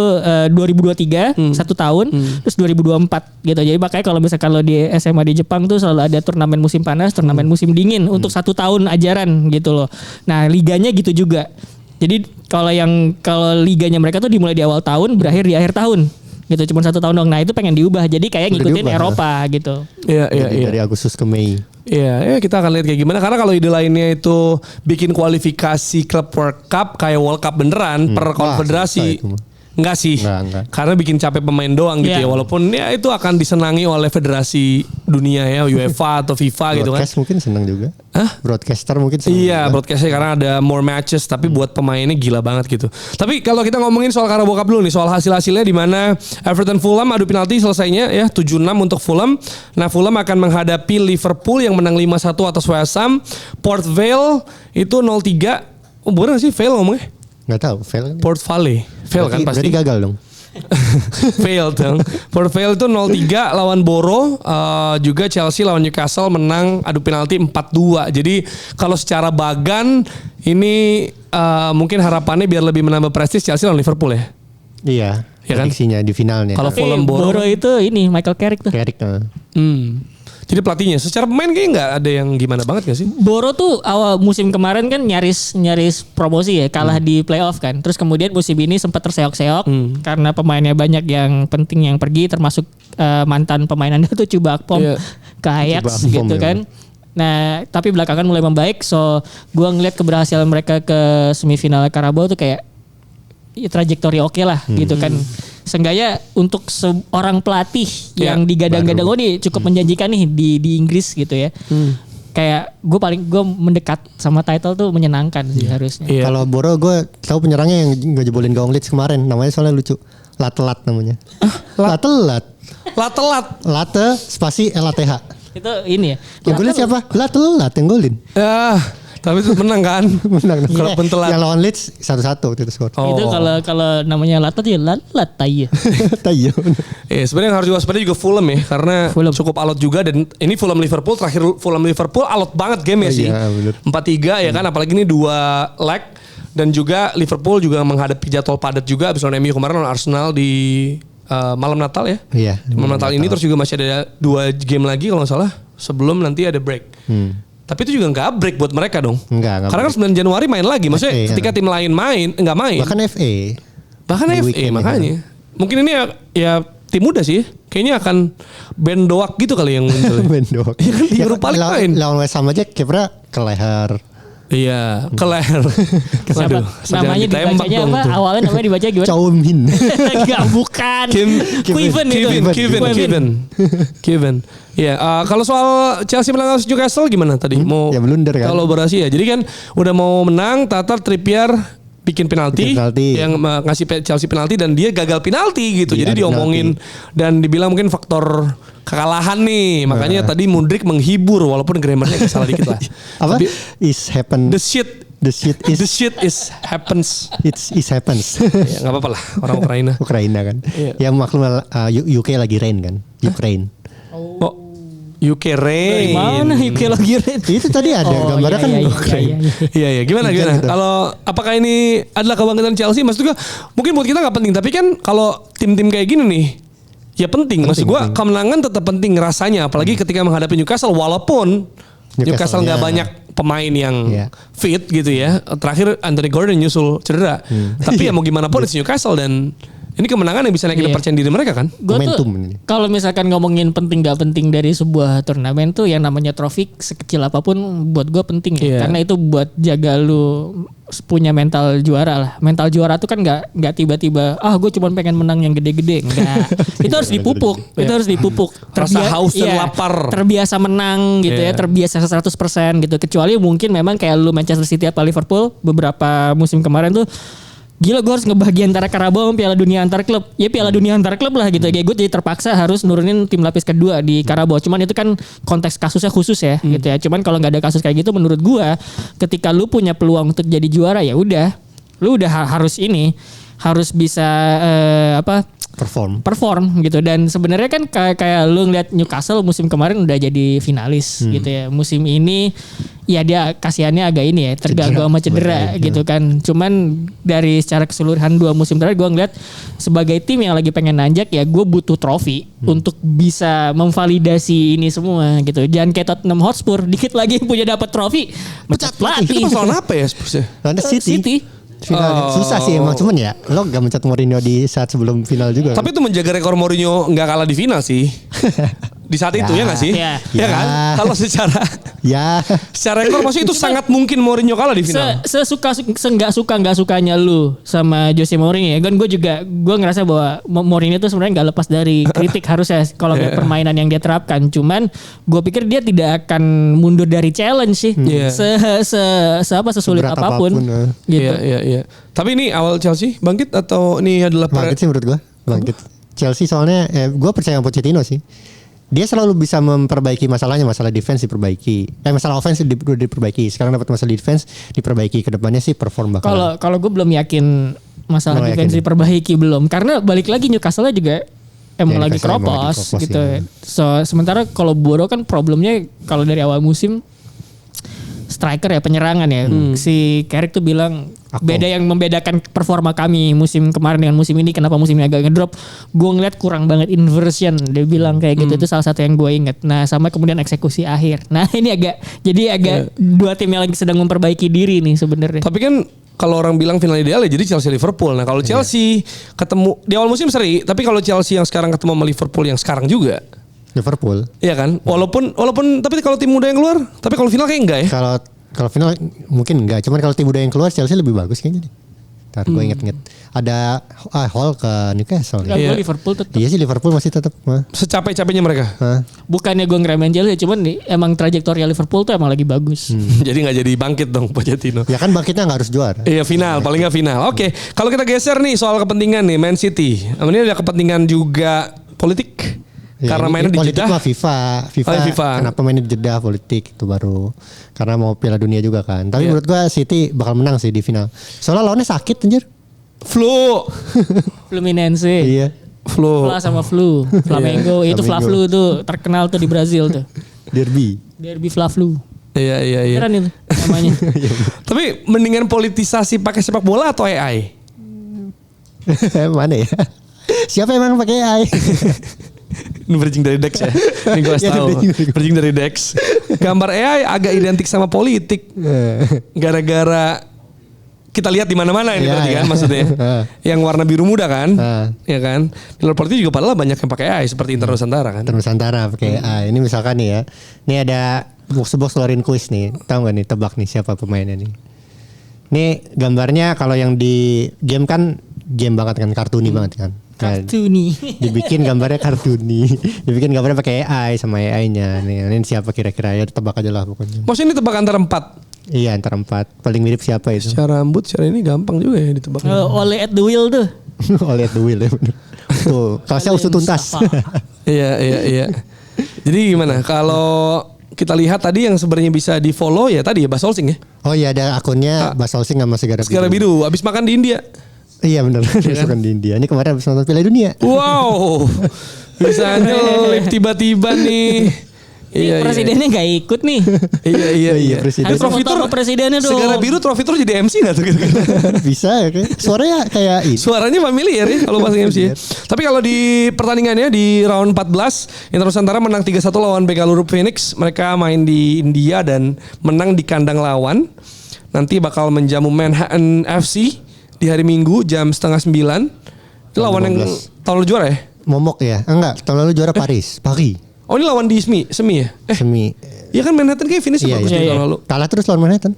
2023 1 tahun, terus 2024 gitu. Jadi makanya kalau misalkan lo di SMA di Jepang tuh selalu ada turnamen musim panas, turnamen musim dingin untuk 1 tahun ajaran gitu loh. Nah liganya gitu juga. Jadi kalau liganya mereka tuh dimulai di awal tahun, berakhir di akhir tahun gitu. Cuma 1 tahun dong. Nah itu pengen diubah. Jadi kayak Udah ngikutin diubah, Eropa gitu. Iya. Dari Agustus ke Mei. Iya, kita akan lihat kayak gimana. Karena kalau ide lainnya itu bikin kualifikasi klub World Cup kayak World Cup beneran per Wah, konfederasi. susah itu mah. Enggak sih. Enggak. Karena bikin capek pemain doang gitu Iya. ya. Walaupun ya itu akan disenangi oleh federasi dunia ya, UEFA atau FIFA gitu kan. Broadcast mungkin senang juga. Hah? Broadcaster mungkin senang Iya, juga. broadcastnya karena ada more matches, tapi buat pemainnya gila banget gitu. Tapi kalau kita ngomongin soal Carabao Cup dulu nih, soal hasil-hasilnya di mana Everton Fulham adu penalti selesainya ya 7-6 untuk Fulham. Nah, Fulham akan menghadapi Liverpool yang menang 5-1 atas West Ham. Port Vale itu 0-3. Oh, bener gak sih Vale ngomongnya? Nggak tahu, fail kan? Port Vale. Fail kan pasti. Berarti gagal dong. Fail dong. Port Vale itu 0-3 lawan Boro. Juga Chelsea lawan Newcastle menang adu penalti 4-2. Jadi kalau secara bagan ini mungkin harapannya biar lebih menambah prestis Chelsea lawan Liverpool ya. Iya. Ya kan? Prediksinya di finalnya. Kalau Tapi Fulham Boro itu ini Michael Carrick tuh. Carrick. Jadi pelatihnya secara pemain kayaknya nggak ada yang gimana banget gak sih? Boro tuh awal musim kemarin kan nyaris promosi ya, kalah di playoff kan. Terus kemudian musim ini sempat terseok-seok karena pemainnya banyak yang penting yang pergi, termasuk mantan pemain Anda tuh Chuba Akpom Iya. ke Ajax Chuba Akpom, gitu ya. kan. Nah, tapi belakangan mulai membaik. So, gua ngeliat keberhasilan mereka ke semifinal Carabao tuh kayak ya, trajektori oke lah gitu kan. Seenggaknya untuk seorang pelatih yang digadang-gadang nih cukup menjanjikan nih di Inggris gitu ya. Kayak gue mendekat sama title tuh menyenangkan sih harusnya. Iya. Kalau Boro gue tahu penyerangnya yang ngejebolin gawang Leeds kemarin. Namanya soalnya lucu. Latelat namanya. Latelat. Latelat. Late spasi LATH. Itu ini ya. Yang golin siapa? Latelat yang golin. Tapi itu menang kan? Menang. Kalau pentelat. Yang lawan Leeds 1-1 waktu itu skor. Itu kalau namanya latat ya latai ya. Tayo. Sebenarnya yang harus diwaspadai juga Fulham ya, karena Fulham. cukup alot juga, dan ini Fulham Liverpool terakhir, Fulham Liverpool alot banget game ya sih. Iya, bener. 4-3 ya kan, apalagi ini 2 leg, dan juga Liverpool juga menghadapi jadwal padat juga abis lawan MU kemarin, lawan Arsenal di malam Natal ya. Iya. Malam Natal ini, terus juga masih ada 2 game lagi kalau nggak salah sebelum nanti ada break. Tapi itu juga nggak break buat mereka dong. Enggak Karena kan 9 Januari main lagi. Maksudnya FA, ketika tim lain nggak main. Bahkan FA. Bahkan Di FA weekend makanya. Mungkin ini ya tim muda sih. Kayaknya akan Ben Doak gitu kali yang muncul. Bendok. Iya kan, di Europa League main. Lawan West Ham aja kipernya ke leher. Iya, ke leher. Siapa? Namanya dibacanya apa? Awalnya namanya dibaca gimana? Chow Min. Enggak, bukan. Kevin itu. Kevin. Iya, kalau soal Chelsea menang atas Newcastle gimana tadi? Mau ya blunder kan. kolaborasi ya. Jadi kan udah mau menang, Tatar Trippier bikin penalti, yang ngasih Chelsea penalti dan dia gagal penalti gitu. Iya, jadi diomongin dan dibilang mungkin faktor kekalahan nih. Makanya tadi Mudryk menghibur walaupun grammarnya salah dikit lah. Apa? Tapi Is happen. the shit is happens. Is happens. Ya enggak apa-apa lah, orang Ukraina. Ukraina kan. Iya. Ya maklum UK lagi rain kan. Ukraine. Oh, UK rain. Dari mana UK lagi Ren? Itu tadi ada gambarnya kan Ukraine. Iya. Gimana? Gitu. Kalau apakah ini adalah kebangkitan Chelsea? Maksud gue mungkin buat kita nggak penting, tapi kan kalau tim-tim kayak gini nih, ya penting. Maksud gue kemenangan tetap penting rasanya, apalagi ketika menghadapi Newcastle. Walaupun Newcastle nggak banyak pemain yang fit gitu ya. Terakhir Anthony Gordon nyusul cedera. Tapi ya mau gimana pun it's Newcastle, dan ini kemenangan yang bisa naikin kepercayaan diri mereka kan. Gue tuh kalau misalkan ngomongin penting gak penting dari sebuah turnamen tuh, yang namanya trofi sekecil apapun buat gue penting ya. Karena itu buat jaga lu punya mental juara lah. Mental juara tuh kan nggak tiba-tiba gue cuma pengen menang yang gede-gede. Enggak. Itu harus dipupuk. Itu harus dipupuk. Rasa haus dan lapar. Terbiasa menang gitu ya. Terbiasa 100% gitu. Kecuali mungkin memang kayak lu Manchester City atau Liverpool beberapa musim kemarin tuh, gila gue harus ngebagi antara Carabao sama Piala Dunia antar klub. Ya Piala Dunia antar klub lah gitu. Kayak gue jadi terpaksa harus nurunin tim lapis kedua di Carabao. Cuman itu kan konteks kasusnya khusus ya gitu ya. Cuman kalau nggak ada kasus kayak gitu, menurut gue ketika lu punya peluang untuk jadi juara, ya udah, lu udah harus bisa perform gitu. Dan sebenarnya kan kayak lu ngeliat Newcastle musim kemarin udah jadi finalis gitu ya. Musim ini ya dia kasihannya agak ini ya, terganggu sama cedera gitu kan. Cuman dari secara keseluruhan 2 musim terakhir gue ngeliat sebagai tim yang lagi pengen nanjak, ya gue butuh trofi untuk bisa memvalidasi ini semua gitu. Jangan kayak Tottenham Hotspur dikit lagi punya dapat trofi mecat pelatih. Itu masalah apa ya Spursnya? City. Final susah sih emang, cuman ya lo gak mencat Mourinho di saat sebelum final juga. Tapi itu menjaga rekor Mourinho nggak kalah di final sih. Di saat itu ya nggak sih? Ya kan? Kalau secara rekor maksudnya itu sangat mungkin Mourinho kalah di final. Nggak sukanya lu sama Jose Mourinho ya. Kan gue ngerasa bahwa Mourinho itu sebenarnya nggak lepas dari kritik harusnya kalau lihat permainan yang dia terapkan. Cuman gue pikir dia tidak akan mundur dari challenge sih. Sesulit apapun. Gitu. Iya. Tapi ini awal Chelsea bangkit atau ini adalah bangkit sih menurut gue. Bangkit. Chelsea soalnya gue percaya sama Pochettino sih. Dia selalu bisa memperbaiki masalahnya, masalah defense diperbaiki, masalah offense diperbaiki. Sekarang dapat masalah defense diperbaiki, kedepannya sih perform bakal. Kalau gue belum yakin masalah defense diperbaiki belum, karena balik lagi Newcastle juga emang lagi keropos gitu. Ya. So sementara kalau Boro kan problemnya kalau dari awal musim striker ya, penyerangan ya. Si Carrick tuh bilang beda yang membedakan performa kami musim kemarin dengan musim ini, kenapa musim ini agak ngedrop. Gue ngeliat kurang banget inversion, dia bilang kayak gitu. Itu salah satu yang gue inget. Nah sama kemudian eksekusi akhir. Nah ini agak 2 tim yang lagi sedang memperbaiki diri nih sebenarnya. Tapi kan kalau orang bilang final ideal ya jadi Chelsea Liverpool. Nah kalau Chelsea ketemu di awal musim seri, tapi kalau Chelsea yang sekarang ketemu sama Liverpool yang sekarang juga Liverpool. Iya kan? Walaupun tapi kalau tim muda yang keluar, tapi kalau final kayak enggak ya? Kalau final mungkin enggak, cuman kalau tim muda yang keluar Chelsea lebih bagus kayaknya. Ntar gue inget-inget. Ada Hall ke Newcastle. Enggak, Ya. gue Liverpool tetap. Iya sih Liverpool masih tetap. Secapek-capeknya mereka. Bukannya gue ngeremehin Chelsea, cuman nih, emang trajektori Liverpool tuh emang lagi bagus. Jadi nggak jadi bangkit dong Pochettino. Ya kan bangkitnya nggak harus juara. Iya final, paling nggak final. Oke, kalau kita geser nih soal kepentingan nih Man City. Ini ada kepentingan juga politik. Ya, Karena ini mainnya di politik Jeddah. mah FIFA. Oh, FIFA. Kenapa mainnya di Jeddah politik itu baru. Karena mau Piala Dunia juga kan. Tapi Iya. menurut gua City bakal menang sih di final. Soalnya lawannya sakit anjir. Flu. Fluminense. Iya. Flu. Fla sama flu. Flamengo itu Flamengo. Fla-Flu tuh terkenal tuh di Brazil tuh. Derby. Derby Fla-Flu. Iya. Keren itu namanya. Tapi mendingan politisasi pakai sepak bola atau AI? Mana ya? Siapa emang pakai AI? Ini bridging dari Dex ya. Ini gue Iya, tahu. Bridging dari Dex. Gambar AI agak identik sama politik. Gara-gara kita lihat di mana-mana ini Iya, berarti iya. kan maksudnya. Yang warna biru muda kan? Ya kan? Di luar politik juga padahal banyak yang pakai AI seperti Inter Nusantara kan. Nusantara pakai AI. Ini misalkan nih ya. Ini ada box keluarin kuis nih. Tahu nggak nih tebak nih siapa pemainnya nih? Ini gambarnya kalau yang di game kan game banget kan, kartuni banget kan. Nah, Kartuni. dibikin gambarnya kartuni. Dibikin gambarnya pakai AI sama AI-nya. Nih, ini siapa kira-kira ya tebak aja lah pokoknya. Maksudnya ini tebak antara 4. Iya antara 4. Paling mirip siapa itu? Secara rambut, secara ini gampang juga ya ditebak. Oleh at the wheel tuh. Oleh the Wheel ya bener. Tuh, kaosnya usut tuntas. Iya. Jadi gimana? Kalau kita lihat tadi yang sebenarnya bisa di follow ya tadi ya Bas Olsing ya. Oh iya ada akunnya Bas Olsing sama Segara Segala biru. Abis makan di India. Iya benar. Bukan di India. Ini kemarin habis nonton Piala Dunia. Wow. Bisa nyelip tiba-tiba nih. Iya. Presidennya nggak ikut nih. Iya. Presiden. Harus foto sama presidennya dong. Segala biru Trofi Tour jadi MC gak tuh kira-kira? Bisa ya kayak. Suaranya kayak ini. Suaranya familiar ya kalau pas MC ya. Tapi kalau di pertandingannya di round 14 Inter Nusantara menang 3-1 lawan Bengaluru Phoenix. Mereka main di India dan menang di kandang lawan. Nanti bakal menjamu Manhattan FC di hari Minggu jam 8:30. Itu lawan yang tahun lalu juara ya? Momok ya? Enggak, tahun lalu juara Paris. Oh ini lawan di semi ya? Semi. Iya kan Manhattan kayak finish bagus nih tahun lalu. Kalah terus lawan Manhattan.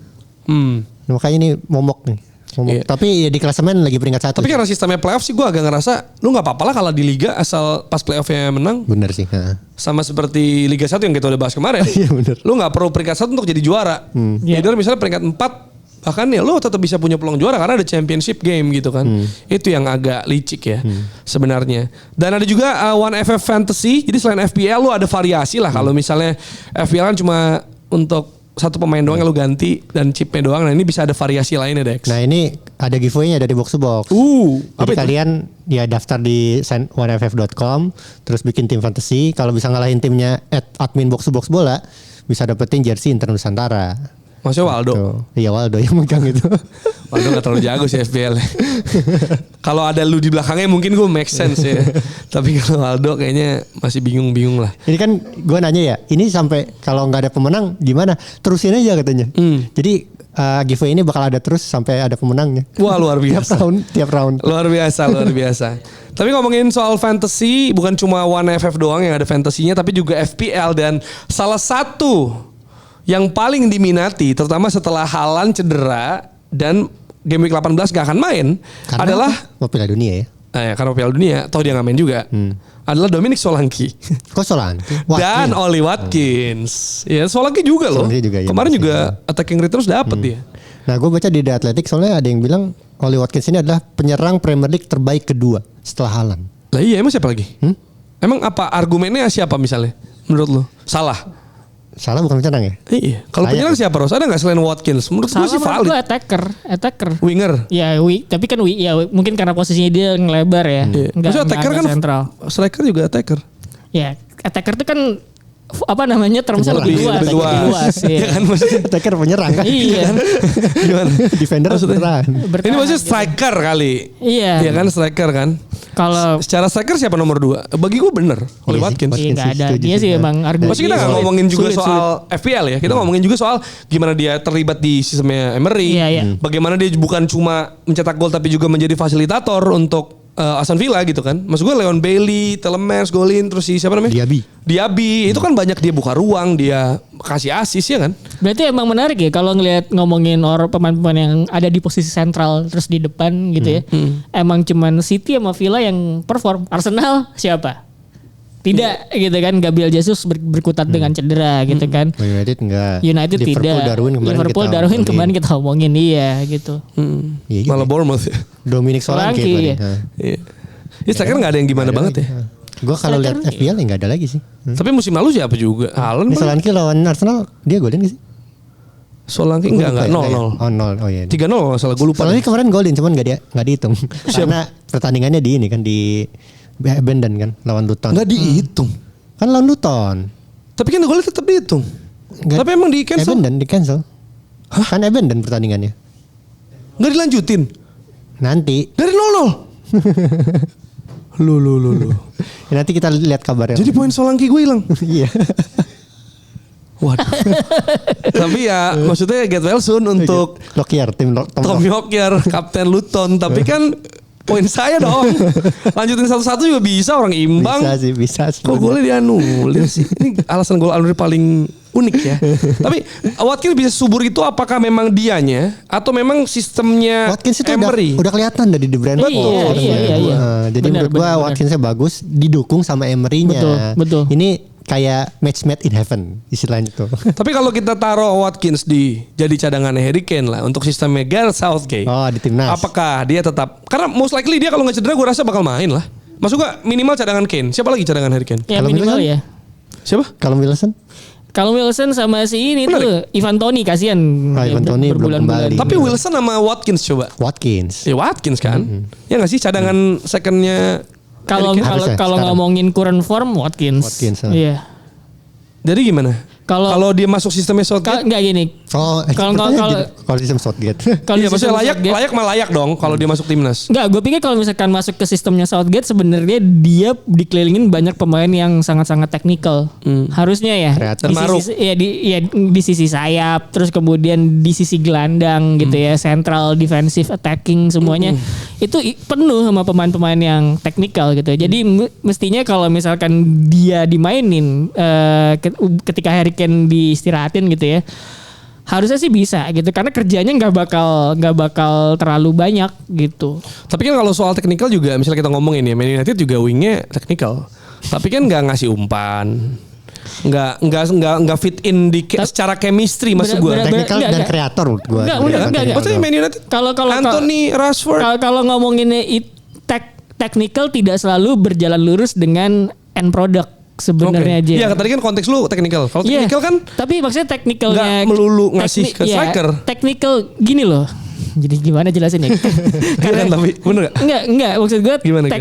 Makanya ini momok nih. Iya. Tapi ya di klasemen lagi peringkat 1. Tapi karena sistemnya playoff sih gue agak ngerasa lu nggak apa-apa lah kalau di liga asal pas playoffnya menang. Bener sih. Sama seperti Liga 1 yang kita udah bahas kemarin. Iya bener. Lu nggak perlu peringkat 1 untuk jadi juara. Either misalnya peringkat 4 bahkan ya lu tetap bisa punya peluang juara karena ada championship game gitu kan. Itu yang agak licik ya sebenarnya. Dan ada juga One FF Fantasy. Jadi selain FPL lu ada variasi lah. Kalau misalnya FPL kan cuma untuk satu pemain doang yang lu ganti dan chipnya doang. Nah ini bisa ada variasi lainnya Dex. Nah ini ada giveaway-nya dari box to box. Apa Jadi itu? kalian ya daftar di oneff.com terus bikin tim fantasy. Kalau bisa ngalahin timnya @admin box to box bola bisa dapetin jersey Inter Nusantara. Maksudnya Waldo. Tuh. Iya Waldo yang megang itu. Waldo gak terlalu jago sih FPL. Kalau ada lu di belakangnya mungkin gue make sense ya. Tapi kalau Waldo kayaknya masih bingung-bingung lah. Ini kan gue nanya ya, ini sampai kalau nggak ada pemenang gimana? Terusin aja katanya. Jadi giveaway ini bakal ada terus sampai ada pemenangnya. Wah luar biasa. Tiap round. Luar biasa. Tapi ngomongin soal fantasy, bukan cuma One FF doang yang ada fantasinya, tapi juga FPL. Dan salah satu yang paling diminati, terutama setelah Haaland cedera dan game week 18 gak akan main, adalah mau Piala Dunia ya. Karena Piala Dunia, toh dia gak main juga. Adalah Dominic Solanke. Kok Solanke? Dan Oli Watkins. Ya Solanke juga loh. Solanke juga, ya, Kemarin masih juga attacking returns dapet dia. Nah gue baca di The Athletic soalnya ada yang bilang Oli Watkins ini adalah penyerang Premier League terbaik kedua setelah Haaland. Lah iya emang siapa lagi? Emang apa argumennya siapa misalnya menurut lo? Salah bukan penyerang ya? Iya. Kalau penyerang siapa Ros? Ada nggak selain Watkins? Menurut gue sih valid. Gue attacker. Winger. Ya, tapi kan mungkin karena posisinya dia ngelebar ya. Maksudnya attacker kan sentral. Striker juga attacker. Ya, attacker itu kan termnya lebih luas. Iya kan maksudnya. Attacker penyerang kan? Iya. Gimana? Defender penyerang. Ini maksudnya striker kali. Iya. Iya kan striker kan. Kalau secara striker siapa nomor 2? Bagi gue bener. Oli Watkins. Iya nggak ada. Dia sih emang argumen. Maksudnya kita nggak ngomongin juga soal FPL ya. Kita ngomongin juga soal gimana dia terlibat di sistemnya Emery. Iya. Bagaimana dia bukan cuma mencetak gol tapi juga menjadi fasilitator untuk Aston Villa gitu kan. Maksud gue Leon Bailey, Tielemans golin, terus si siapa namanya? Diaby. Itu kan banyak dia buka ruang, dia kasih asis ya kan. Berarti emang menarik ya kalau ngomongin orang pemain-pemain yang ada di posisi sentral terus di depan gitu ya. Emang cuman City sama Villa yang perform. Arsenal siapa? Tidak gitu kan. Gabriel Jesus berkutat dengan cedera gitu kan. United enggak. United tidak. Liverpool Darwin kemarin kita omongin iya gitu. Iya, Malah Bournemouth ya. Dominic Solanke Iya. Iya. Ya striker nggak ada yang gimana banget ya. Gue kalau lihat FPL ya nggak ada lagi sih. Tapi musim lalu siapa juga? Haaland. Ini Solanke lawan Arsenal dia golin gak sih? Solanke enggak 0-0. Oh 0. Oh iya. 3-0 kalau salah gue lupa. Solanke kemarin golin cuman nggak dihitung. Karena pertandingannya di ini kan di Abandon kan lawan Luton. Enggak dihitung. Kan lawan Luton. Tapi kan golnya tetap dihitung. Tapi emang di cancel. Abandon di cancel. Kan Abandon pertandingannya. Enggak dilanjutin. Nanti. Dari 0-0. Lu. Ya, nanti kita lihat kabarnya. Jadi poin Solanke gue hilang. Iya. Waduh. Tapi ya maksudnya get well soon untuk Lockyer, tim Tom Lockyer, Kapten Luton. Tapi kan poin saya dong. Lanjutin satu-satu juga bisa, orang imbang. Bisa sih. Kok golnya dianulir sih? Ini alasan gol anulir paling unik ya. Tapi Watkins bisa subur itu apakah memang dianya atau memang sistemnya Watkins itu Emery? udah kelihatan dari di Brentford. Iya. Jadi menurut gua Watkinsnya bagus, didukung sama Emery-nya. Betul. Ini kayak match made in heaven istilahnya tuh. Tapi kalau kita taruh Watkins jadi cadangannya Harry Kane lah untuk sistemnya Gareth Southgate. Oh, di timnas. Apakah dia tetap? Karena most likely dia kalau nggak cedera gue rasa bakal main lah. Maksud gue minimal cadangan Kane. Siapa lagi cadangan Harry Kane? Ya Kalau minimal Wilson? ya. Siapa? Kalau Wilson sama si ini tuh Ivan Toney kasihan. Ivan Toney belum kembali. Tapi Wilson sama Watkins coba. Watkins. Ya Watkins kan. Ya nggak sih cadangan secondnya. Kalau ngomongin current form Watkins. Iya. Jadi gimana? Kalau dia masuk sistemnya Southgate? Enggak gini. Kalau sistem Southgate. Iya maksudnya layak dong kalau dia masuk timnas. Enggak, gue pikir kalau misalkan masuk ke sistemnya Southgate sebenarnya dia dikelilingin banyak pemain yang sangat-sangat teknikal. Harusnya ya. Di sisi sayap, terus kemudian di sisi gelandang gitu ya, central defensive attacking semuanya. Itu penuh sama pemain-pemain yang teknikal gitu. Jadi mestinya kalau misalkan dia dimainin ketika Harry Kane diistirahatin gitu ya, harusnya sih bisa gitu karena kerjanya nggak bakal terlalu banyak gitu. Tapi kan kalau soal teknikal juga misalnya kita ngomongin ya, Man United juga wingnya teknikal, tapi kan nggak ngasih umpan, nggak fit in secara chemistry maksud gue. Teknikal dan kreator menurut gue. Maksudnya Man United Anthony Rashford kalau ngomonginnya teknikal tidak selalu berjalan lurus dengan end product. Sebenarnya aja. Iya, tadi kan konteks lu teknikal. Kalau teknikal kan tapi maksudnya teknikalnya nggak melulu ngasih ke striker. Teknikal gini loh. Jadi gimana jelasin ya? Karena tapi bener gak? Enggak maksud gue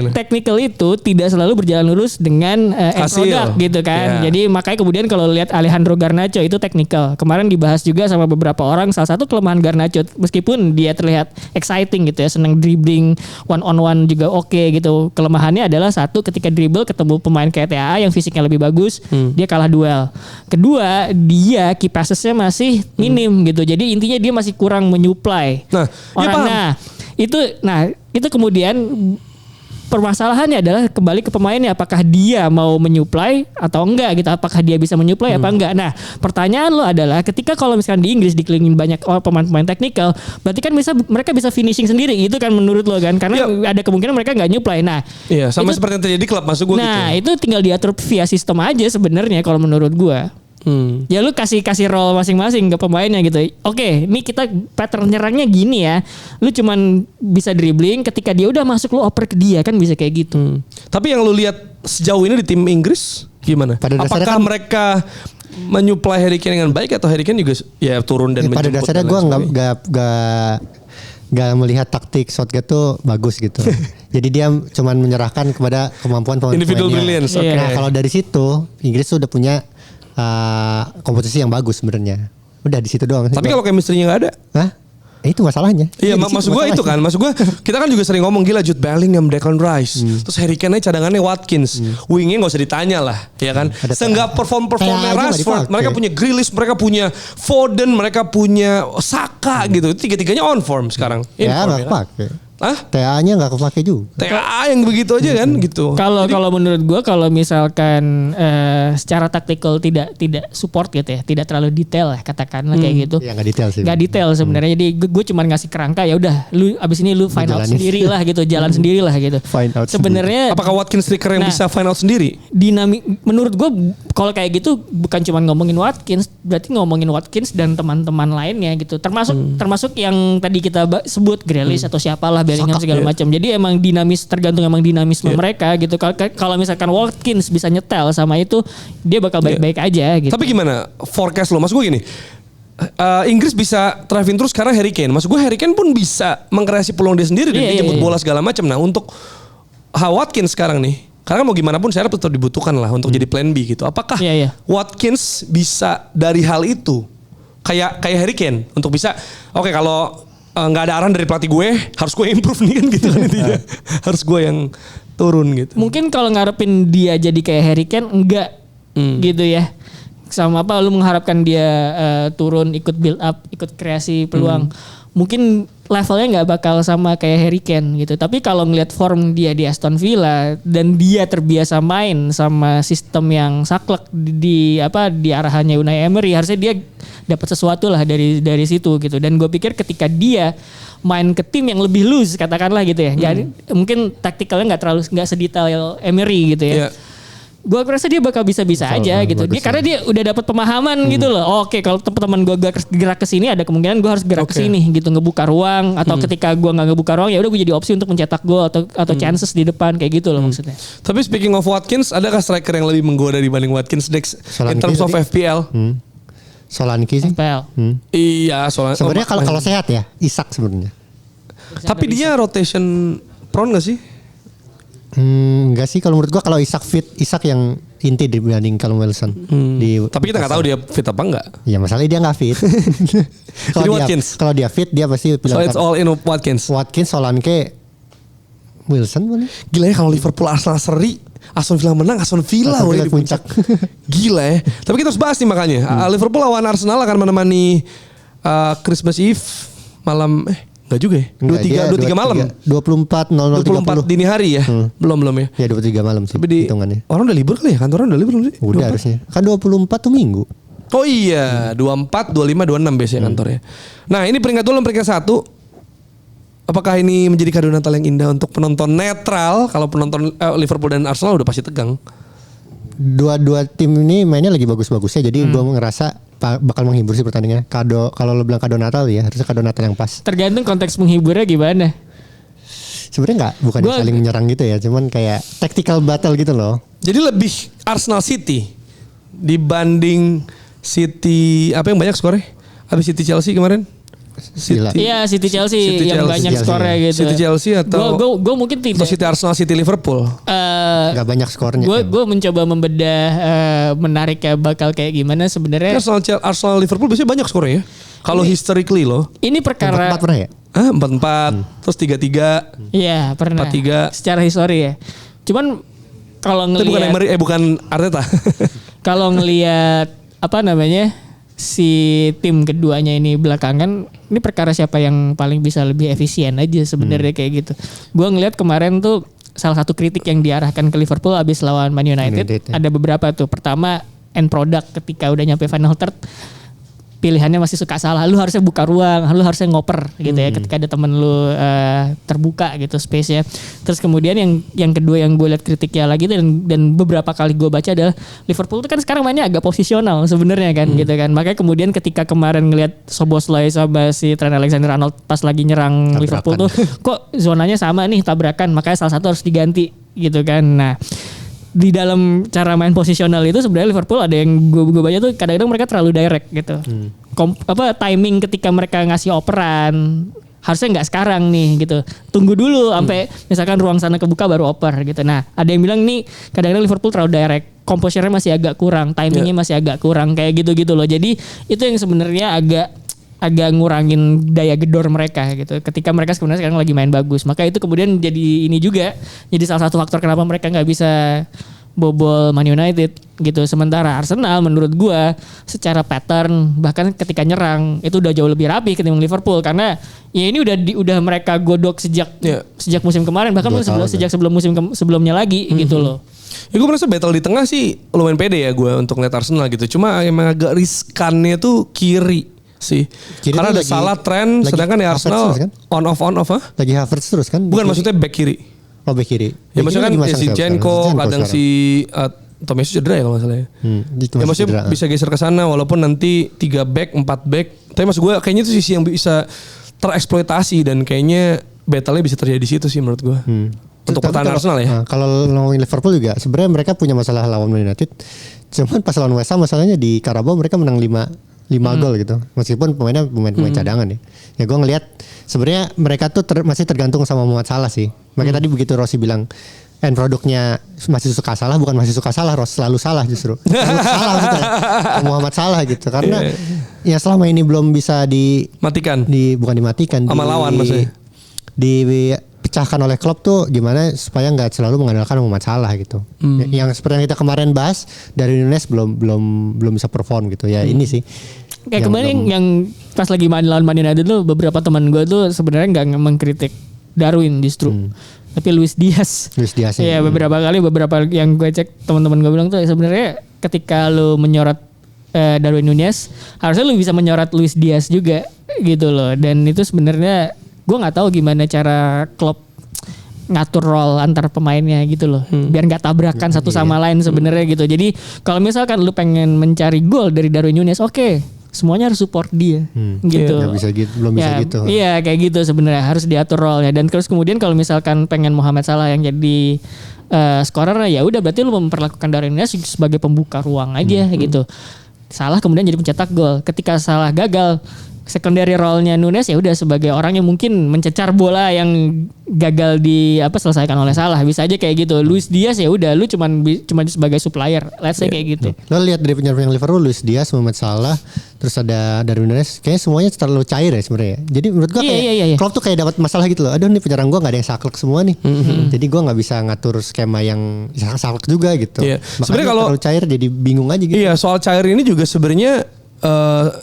technical itu tidak selalu berjalan lurus dengan end product gitu kan. Jadi makanya kemudian kalau lihat Alejandro Garnacho itu technical. Kemarin dibahas juga sama beberapa orang, salah satu kelemahan Garnacho meskipun dia terlihat exciting gitu ya, senang dribbling, one on one juga oke gitu. Kelemahannya adalah satu, ketika dribble ketemu pemain kayak TAA yang fisiknya lebih bagus, dia kalah duel. Kedua, dia key passesnya masih minim gitu. Jadi intinya dia masih kurang menyuplai. Itu kemudian permasalahannya adalah kembali ke pemainnya, apakah dia mau menyuplai atau enggak gitu, apakah dia bisa menyuplai apa enggak. Nah pertanyaan lo adalah ketika kalau misalkan di Inggris dikelilingin banyak pemain-pemain teknikal, berarti kan mereka bisa finishing sendiri itu kan menurut lo kan, karena ada kemungkinan mereka nggak nyuplai. Nah iya, sama seperti yang terjadi klub masuk gue gitu. Nah itu tinggal diatur via sistem aja sebenarnya kalau menurut gue. Ya lu kasih role masing-masing ke pemainnya gitu. Oke, ini kita pattern nyerangnya gini ya. Lu cuman bisa dribbling, ketika dia udah masuk lu oper ke dia, kan bisa kayak gitu. Tapi yang lu lihat sejauh ini di tim Inggris gimana? Apakah mereka menyuplai Harry Kane dengan baik atau Harry Kane juga ya turun dan menjemput? Pada dasarnya gue nggak melihat taktik Southgate tuh bagus gitu. Jadi dia cuman menyerahkan kepada kemampuan pemain-pemainnya. Individual brilliance. Nah kalau dari situ Inggris tuh udah punya komposisi yang bagus sebenarnya. Udah di situ doang. Tapi kalau chemistry-nya nggak ada? Hah? Itu masalahnya. Iya, maksud gue itu kan. Maksud gue kita kan juga sering ngomong gila Jude Bellingham, Declan Rice. Terus Harry Kane cadangannya Watkins. Wingnya nggak usah ditanya lah, ya kan. Seenggak performnya Rashford. Mereka punya Grealish, mereka punya Foden, mereka punya Saka gitu. Tiga-tiganya on form sekarang. Ya, nggak pakai. TA-nya nggak kepake juga. TA yang begitu aja kan gitu. Kalau menurut gue kalau misalkan secara taktikal tidak support gitu ya, tidak terlalu detail lah katakanlah kayak gitu. Ya nggak detail sih. Gak detail sebenarnya. Jadi gue cuma ngasih kerangka, ya udah lu abis ini lu find out jalanin. sendiri lah gitu, jalan sendiri lah gitu. Find out Sebenarnya Apakah Watkins striker yang bisa find out sendiri? menurut gue kalau kayak gitu bukan cuma ngomongin Watkins, berarti ngomongin Watkins dan teman-teman lainnya gitu. Termasuk yang tadi kita sebut Grealish atau siapalah Bellingham segala macam. Jadi emang tergantung emang dinamisme mereka gitu. Kalau misalkan Watkins bisa nyetel sama itu, dia bakal baik-baik aja gitu. Tapi gimana forecast lo? Maksud gue gini, Inggris bisa thriving terus karena Harry Kane. Maksud gue Harry Kane pun bisa mengkreasi peluang dia sendiri dan dia jemput bola segala macam. Nah untuk Watkins sekarang nih, karena mau gimana pun saya tetap dibutuhkan lah untuk jadi plan B gitu. Apakah Watkins bisa dari hal itu kayak Harry Kane untuk bisa oke, kalau nggak ada arahan dari pelatih gue, harus gue improve nih kan gitu kan intinya. Harus gue yang turun gitu. Mungkin kalau ngarepin dia jadi kayak Harry Kane enggak gitu ya. Sama apa lu mengharapkan dia turun, ikut build up, ikut kreasi peluang. Mungkin levelnya nggak bakal sama kayak Harry Kane gitu. Tapi kalau ngelihat form dia di Aston Villa dan dia terbiasa main sama sistem yang saklek di arahannya Unai Emery, harusnya dia dapat sesuatu lah dari situ gitu. Dan gue pikir ketika dia main ke tim yang lebih loose katakanlah gitu ya, mungkin taktikalnya nggak sedetail Emery gitu ya. Gue rasa dia bakal bisa-bisa aja gitu. Dia karena dia udah dapat pemahaman gitu loh. Oke, kalau teman gue gerak ke sini, ada kemungkinan gue harus gerak ke sini gitu, ngebuka ruang, atau ketika gue nggak ngebuka ruang ya udah gue jadi opsi untuk mencetak gol atau chances di depan kayak gitu loh maksudnya. Tapi speaking of Watkins, adakah striker yang lebih menggoda dibanding Watkins Dex in terms of FPL? Solanke sih. Iya, Solanke. Sebenarnya kalau sehat ya, Isak sebenarnya. Tapi dia rotation prone gak sih? Enggak sih, kalau menurut gua kalau Isak fit, Isak yang inti dibanding Callum Wilson. Tapi kita nggak tahu dia fit apa enggak. Ya masalahnya dia nggak fit. Jadi Watkins. Kalau dia fit dia pasti So it's all in Watkins. Watkins, Solanke, Wilson boleh. Gila ya kalau Liverpool Arsenal seri, Aston Villa menang, Aston Villa di puncak. Gila ya. Tapi kita harus bahas nih makanya. Liverpool lawan Arsenal akan menemani Christmas Eve malam enggak juga ya. 23 malam. 24 dini hari ya. Belum ya. Ya 23 malam sih hitungannya. Orang udah libur kali ya? Kantoran udah libur belum sih? Udah harusnya. Kan 24 tuh minggu. Oh iya, 24, 25, 26 biasanya kantornya. Nah, ini peringkat 2 peringkat 1. Apakah ini menjadi kado Natal yang indah untuk penonton netral? Kalau penonton Liverpool dan Arsenal udah pasti tegang. Dua tim ini mainnya lagi bagus-bagusnya, jadi gue ngerasa bakal menghibur sih pertandingannya. Kado, kalau lo bilang kado Natal ya harusnya kado Natal yang pas. Tergantung konteks menghiburnya gimana. Sebenarnya bukan saling menyerang gitu ya, cuman kayak tactical battle gitu loh. Jadi lebih Arsenal City dibanding City, apa yang banyak skornya? Habis City Chelsea kemarin? Iya, City Chelsea yang banyak skornya gitu. City Chelsea atau gue mungkin tidak. City Arsenal, City Liverpool. Gak banyak skornya. Gue mencoba membedah menariknya bakal kayak gimana sebenarnya. Arsenal Liverpool biasanya banyak skornya ya. Kalau historically loh. Ini perkara 4 pernah ya? 4-4, terus 3-3. Iya, pernah. 4-3. Secara histori ya. Cuman kalau ngelihat bukan Arteta. Kalau ngelihat si tim keduanya ini belakangan, ini perkara siapa yang paling bisa lebih efisien aja sebenarnya kayak gitu. Gue ngelihat kemarin tuh salah satu kritik yang diarahkan ke Liverpool abis lawan Man United ada beberapa tuh. Pertama, end product ketika udah nyampe final third, pilihannya masih suka salah. Lu harusnya buka ruang, lu harusnya ngoper gitu ya ketika ada temen lu terbuka gitu space-nya. Terus kemudian yang kedua yang gue lihat kritiknya lagi dan beberapa kali gue baca adalah Liverpool itu kan sekarang mainnya agak posisional sebenarnya kan gitu kan. Makanya kemudian ketika kemarin ngelihat Szoboszlai sama si Trent Alexander-Arnold pas lagi nyerang tabrakan. Liverpool tuh kok zonanya sama nih, tabrakan. Makanya salah satu harus diganti gitu kan. Nah, di dalam cara main posisional itu sebenarnya Liverpool ada yang gue baca tuh kadang-kadang mereka terlalu direct gitu. Timing ketika mereka ngasih operan harusnya nggak sekarang nih gitu. Tunggu dulu sampai misalkan ruang sana kebuka baru oper gitu. Nah, ada yang bilang nih kadang-kadang Liverpool terlalu direct, composure-nya masih agak kurang, timingnya masih agak kurang kayak gitu-gitu loh. Jadi itu yang sebenarnya agak ngurangin daya gedor mereka gitu. Ketika mereka sebenarnya sekarang lagi main bagus. Maka itu kemudian jadi ini juga. Jadi salah satu faktor kenapa mereka nggak bisa bobol Man United gitu. Sementara Arsenal menurut gua secara pattern bahkan ketika nyerang itu udah jauh lebih rapi ketimbang Liverpool karena ya ini udah mereka godok sejak musim kemarin bahkan sejak sebelum musim sebelumnya lagi gitu loh. Ya gue merasa battle di tengah sih lumayan pede ya gue untuk ngeliat Arsenal gitu. Cuma emang agak riskannya tuh kiri sih. Kiri karena ada salah tren sedangkan ya Arsenal kan? on off Lagi Havertz terus kan? Bukan maksudnya back kiri. Oh back kiri. Ya maksudnya kan si Jenko kadang si Tomiyasu cedera ya kalau nggak salah ya. Ya maksudnya bisa geser ke sana walaupun nanti 3 back 4 back. Tapi maksud gue kayaknya itu sisi yang bisa tereksploitasi dan kayaknya battle-nya bisa terjadi di situ sih menurut gue. Untuk pertahanan Arsenal ya. Kalau ngomongin Liverpool juga sebenarnya mereka punya masalah lawan Man United. Cuman pas lawan West Ham masalahnya di Carabao mereka menang 5 gol gitu. Meskipun pemainnya pemain cadangan ya. Ya gue ngelihat sebenarnya mereka tuh masih tergantung sama Muhammad Salah sih. Makanya tadi begitu Rossi bilang end produknya masih suka salah, bukan masih suka salah, selalu salah justru. Selalu salah maksudnya. Muhammad Salah gitu. Karena ya selama ini belum bisa dimatikan. Bukan dimatikan. Sama lawan maksudnya. Dipecahkan oleh Klopp tuh gimana supaya nggak selalu mengandalkan Muhammad Salah gitu. Yang seperti yang kita kemarin bahas dari Nunes belum bisa perform gitu. Ya ini sih. Kayak kemarin yang pas lagi main lawan Man United tuh beberapa teman gue tuh sebenarnya nggak mengkritik Darwin justru. Tapi Luis Diaz. Iya beberapa yang gue cek teman-teman gue bilang tuh sebenarnya ketika lu menyorot Darwin Nunez harusnya lu bisa menyorot Luis Diaz juga gitu loh. Dan itu sebenarnya gue nggak tahu gimana cara Klopp ngatur role antar pemainnya gitu loh. Biar nggak tabrakan satu sama lain sebenarnya gitu. Jadi kalau misalkan lu pengen mencari gol dari Darwin Nunez, oke. Semuanya harus support dia gitu. Belum bisa gitu. Iya kayak gitu sebenarnya harus diatur role-nya. Dan terus kemudian kalau misalkan pengen Mohamed Salah yang jadi scorer ya udah berarti lu memperlakukan Darwin Nunez sebagai pembuka ruang aja gitu. Salah kemudian jadi pencetak gol. Ketika Salah gagal secondary role-nya Nunez ya udah sebagai orang yang mungkin mencecar bola yang gagal selesaikan oleh Salah. Bisa aja kayak gitu. Luis Diaz ya udah lu cuma sebagai supplier. Let's say kayak gitu. Lo lihat dari penyerang Liverpool Luis Diaz, Mohamed Salah, terus ada Darwin Nunez, kayaknya semuanya terlalu cair ya sebenarnya. Jadi menurut gua kayak Klopp tuh kayak dapat masalah gitu loh. Aduh nih penyerang gua enggak ada yang saklek semua nih. Jadi gua enggak bisa ngatur skema yang saklek juga gitu. Sebenarnya kalau terlalu cair jadi bingung aja gitu. Iya, soal cair ini juga sebenarnya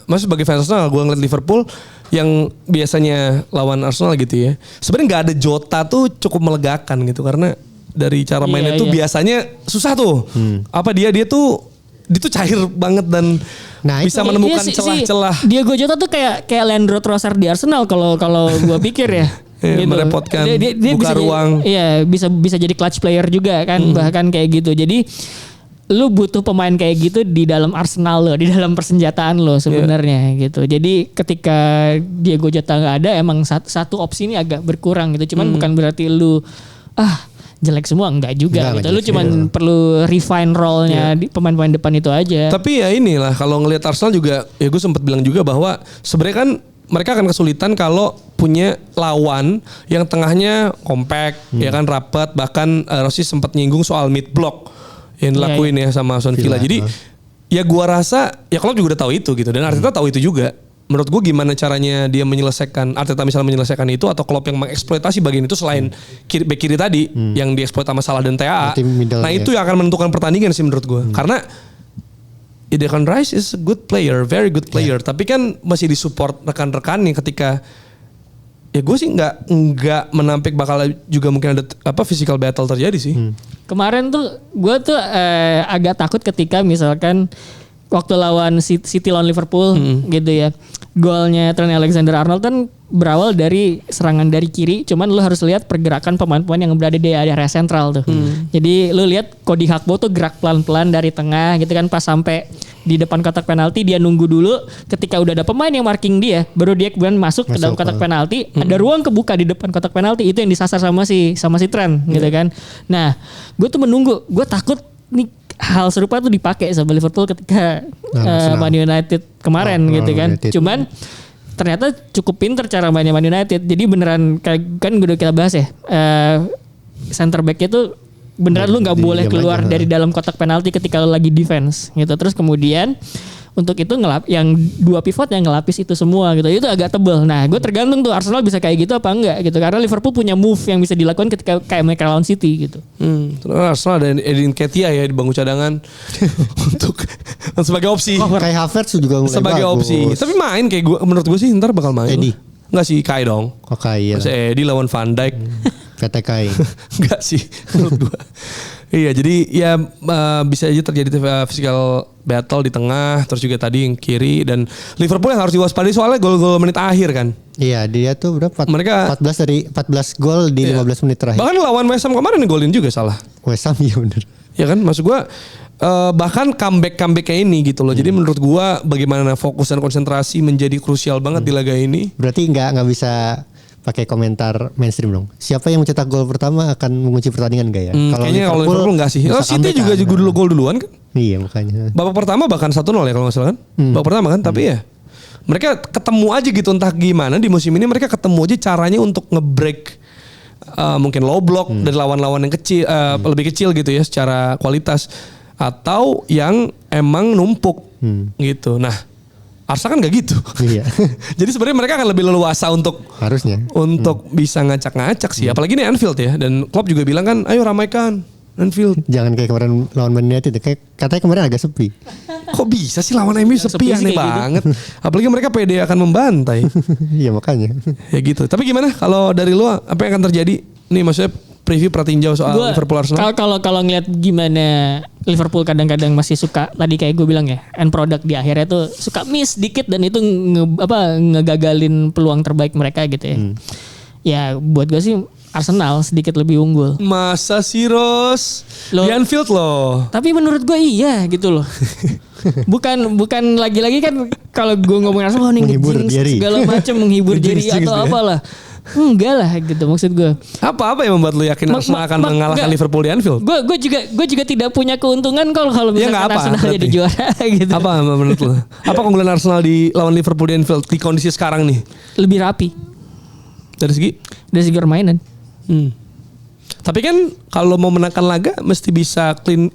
maksud sebagai fans Arsenal, gue ngeliat Liverpool yang biasanya lawan Arsenal gitu ya. Sebenarnya nggak ada Jota tuh cukup melegakan gitu karena dari cara mainnya tuh biasanya susah tuh. Apa dia tuh cair banget dan bisa menemukan celah-celah. Diego Jota tuh kayak Leandro Trossard di Arsenal kalau gue pikir ya. Gitu. Merepotkan, dia buka bisa ruang. Iya bisa jadi clutch player juga kan bahkan kayak gitu. Jadi lu butuh pemain kayak gitu di dalam Arsenal lo, di dalam persenjataan lo sebenarnya gitu. Jadi ketika Diego Jota nggak ada, emang satu opsi ini agak berkurang gitu. Cuman bukan berarti lu jelek semua, enggak juga gitu. Lu cuman perlu refine role-nya di pemain-pemain depan itu aja. Tapi ya inilah kalau ngelihat Arsenal juga, ya gue sempat bilang juga bahwa sebenarnya kan mereka akan kesulitan kalau punya lawan yang tengahnya compact, ya kan rapat. Bahkan Rossi sempat nyinggung soal mid block yang dilakuin ya sama Aston Villa. Jadi ya gua rasa ya Klopp juga udah tahu itu gitu dan Arteta tahu itu juga. Menurut gua gimana caranya dia menyelesaikan, Arteta misalnya menyelesaikan itu atau Klopp yang mengeksploitasi bagian itu selain back kiri tadi yang dieksploit sama Salah dan TAA. Nah itu yang akan menentukan pertandingan sih menurut gua. Karena Declan Rice is a good player, very good player. Tapi kan masih disupport rekan-rekannya ketika ya gue sih nggak menampik bakal juga mungkin ada physical battle terjadi sih. Kemarin tuh gue tuh agak takut ketika misalkan waktu lawan City lawan Liverpool gitu ya. Golnya Trent Alexander-Arnold kan berawal dari serangan dari kiri, cuman lu harus lihat pergerakan pemain-pemain yang berada di area sentral tuh. Jadi lu lihat Cody Gakpo tuh gerak pelan-pelan dari tengah gitu kan, pas sampai di depan kotak penalti dia nunggu dulu, ketika udah ada pemain yang marking dia, baru dia kemudian masuk ke dalam kotak penalti, ada ruang kebuka di depan kotak penalti, itu yang disasar sama si Trent gitu kan. Nah, gue tuh menunggu, gue takut nih hal serupa tuh dipakai sama Liverpool ketika Man United kemarin gitu kan. Cuman ternyata cukup pinter cara mainnya Man United. Jadi beneran kan udah kita bahas ya. Center back itu beneran lu nggak boleh keluar dari dalam kotak penalti ketika lu lagi defense gitu. Terus kemudian untuk itu yang 2 pivot yang ngelapis itu semua gitu. Itu agak tebel. Nah, gue tergantung tuh Arsenal bisa kayak gitu apa enggak gitu. Karena Liverpool punya move yang bisa dilakukan ketika kayak mereka lawan City gitu. Terus Arsenal ada Edin Ketia ya di bangku cadangan untuk sebagai opsi. Kai Havertz juga mulai Sebagai bagus. opsi. Tapi main kayak gue, menurut gue sih ntar bakal main. Eddie. Enggak sih, Kai dong. Oke, iya. Masa Eddie lawan Van Dijk. PT Kai. Enggak sih menurut gue. Iya, jadi ya bisa aja terjadi physical battle di tengah, terus juga tadi yang kiri, dan Liverpool yang harus diwaspadai soalnya gol-gol menit akhir kan. Iya, dia tuh berapa? Mereka 14 gol di 15 menit terakhir. Bahkan lawan West Ham kemarin golin juga salah. West Ham ya bener. Ya kan, maksud gue bahkan comeback kayak ini gitu loh. Jadi menurut gue bagaimana fokus dan konsentrasi menjadi krusial banget di laga ini. Berarti nggak bisa pakai komentar mainstream dong. Siapa yang mencetak gol pertama akan mengunci pertandingan gak ya? Kayaknya kalau Liverpool enggak sih. bisa City comeback juga kan. gol duluan kan. Iya makanya. Babak pertama bahkan 1-0 ya kalau nggak salah kan. Babak pertama kan, tapi ya mereka ketemu aja gitu entah gimana di musim ini mereka ketemu aja caranya untuk nge-break mungkin low block dari lawan-lawan yang kecil, lebih kecil gitu ya secara kualitas, atau yang emang numpuk gitu. Nah, Arsenal kan gak gitu. Iya. Jadi sebenarnya mereka akan lebih leluasa untuk Harusnya. bisa ngacak-ngacak sih. Apalagi ini Anfield ya. Dan Klopp juga bilang kan, ayo ramaikan Anfield. Jangan kayak kemarin lawan Man United. Kayak katanya kemarin agak sepi. Kok bisa sih lawan MU sepi, Sepi sih aneh kayak gitu. banget. Apalagi mereka pede akan membantai. Iya makanya. Ya gitu. Tapi gimana kalau dari lu apa yang akan terjadi? Nih maksudnya preview pratinjau soal Gua, Liverpool Arsenal. Kalau ngeliat gimana Liverpool kadang-kadang masih suka tadi kayak gue bilang ya, end product di akhirnya tuh suka miss dikit dan itu ngegagalin peluang terbaik mereka gitu ya. Ya buat gue sih Arsenal sedikit lebih unggul. Masa sih Ros? Loh. Di Anfield loh. Tapi menurut gue iya gitu loh. bukan lagi-lagi kan kalau gue ngomong Arsenal nih Menghibur ngejinx Jerry. segala macam menghibur Jerry Ngejinx atau ya. apalah. Enggak lah gitu maksud gue. Apa yang membuat lu yakin Arsenal akan mengalahkan enggak. Liverpool di Anfield? Gue juga tidak punya keuntungan kalau Ya, misalkan nggak apa, Arsenal berarti. jadi juara gitu. Apa menurut lu? Apa keunggulan Arsenal di lawan Liverpool di Anfield di kondisi sekarang nih? Lebih rapi Dari segi? dari segi permainan. Tapi kan kalau mau menangkan laga mesti bisa clean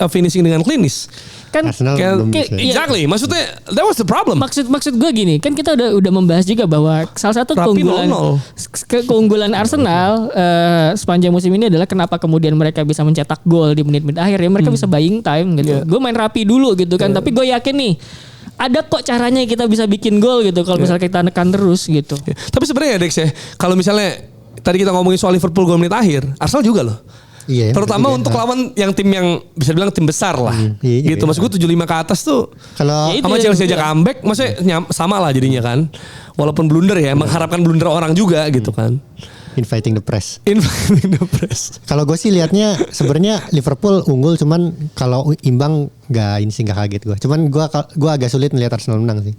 finishing dengan klinis. Kan Arsenal Kayak- belum kayak- bisa. iya. Exactly. Maksudnya that was the problem. maksud gue gini, kan kita udah membahas juga bahwa salah satu Rapi keunggulan 0-0. keunggulan Arsenal sepanjang musim ini adalah kenapa kemudian mereka bisa mencetak gol di menit-menit akhir ya, mereka bisa buying time gitu. Yeah. Gue main rapi dulu gitu kan, tapi gue yakin nih ada kok caranya kita bisa bikin gol gitu kalau misalnya kita nekan terus gitu. Ya. Tapi sebenarnya ya Dex ya, kalau misalnya tadi kita ngomongin soal Liverpool gol menit akhir, Arsenal juga loh. Iya. Terutama juga. untuk lawan yang tim yang bisa dibilang tim besar lah. iya Gitu. juga. Maksud gue 75 ke atas tuh Kalau Ya, itu sama yang Chelsea aja gue- comeback, maksudnya sama lah jadinya kan. Walaupun blunder ya, mengharapkan blunder orang juga gitu kan. inviting the press. Inviting the press. Kalau gue sih liatnya sebenarnya Liverpool unggul, cuman kalau imbang nggak kaget gue. Cuman gue agak sulit melihat Arsenal menang sih.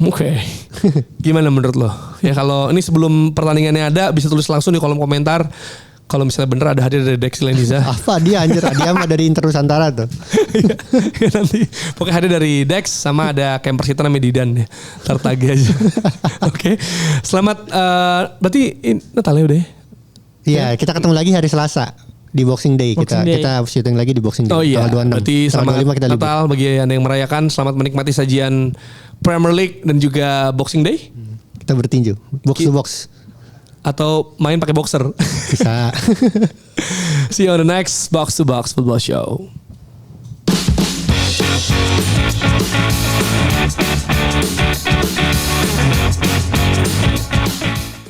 Oke. Gimana menurut lo? Ya kalau ini sebelum pertandingannya ada bisa tulis langsung di kolom komentar. Kalau misalnya bener ada hadir dari Dex Leniza. Apa dia anjir? Dia mah dari Inter Nusantara tuh. Ya, nanti pokoknya hadir dari Dex sama ada camper kita namanya Didan ya. Ntar tagih aja. Oke. Selamat berarti Natal ya udah ya? Iya, kita ketemu lagi hari Selasa di Boxing Day. Boxing Day. Kita syuting lagi di Boxing Day. Oh iya. Tanggal 26. Berarti Tanggal selamat 25 kita libur. Natal bagi Anda yang merayakan. Selamat menikmati sajian Premier League dan juga Boxing Day. Kita bertinju. Box to box. Atau main pakai boxer. Bisa. See you on the next Box to Box Football Show.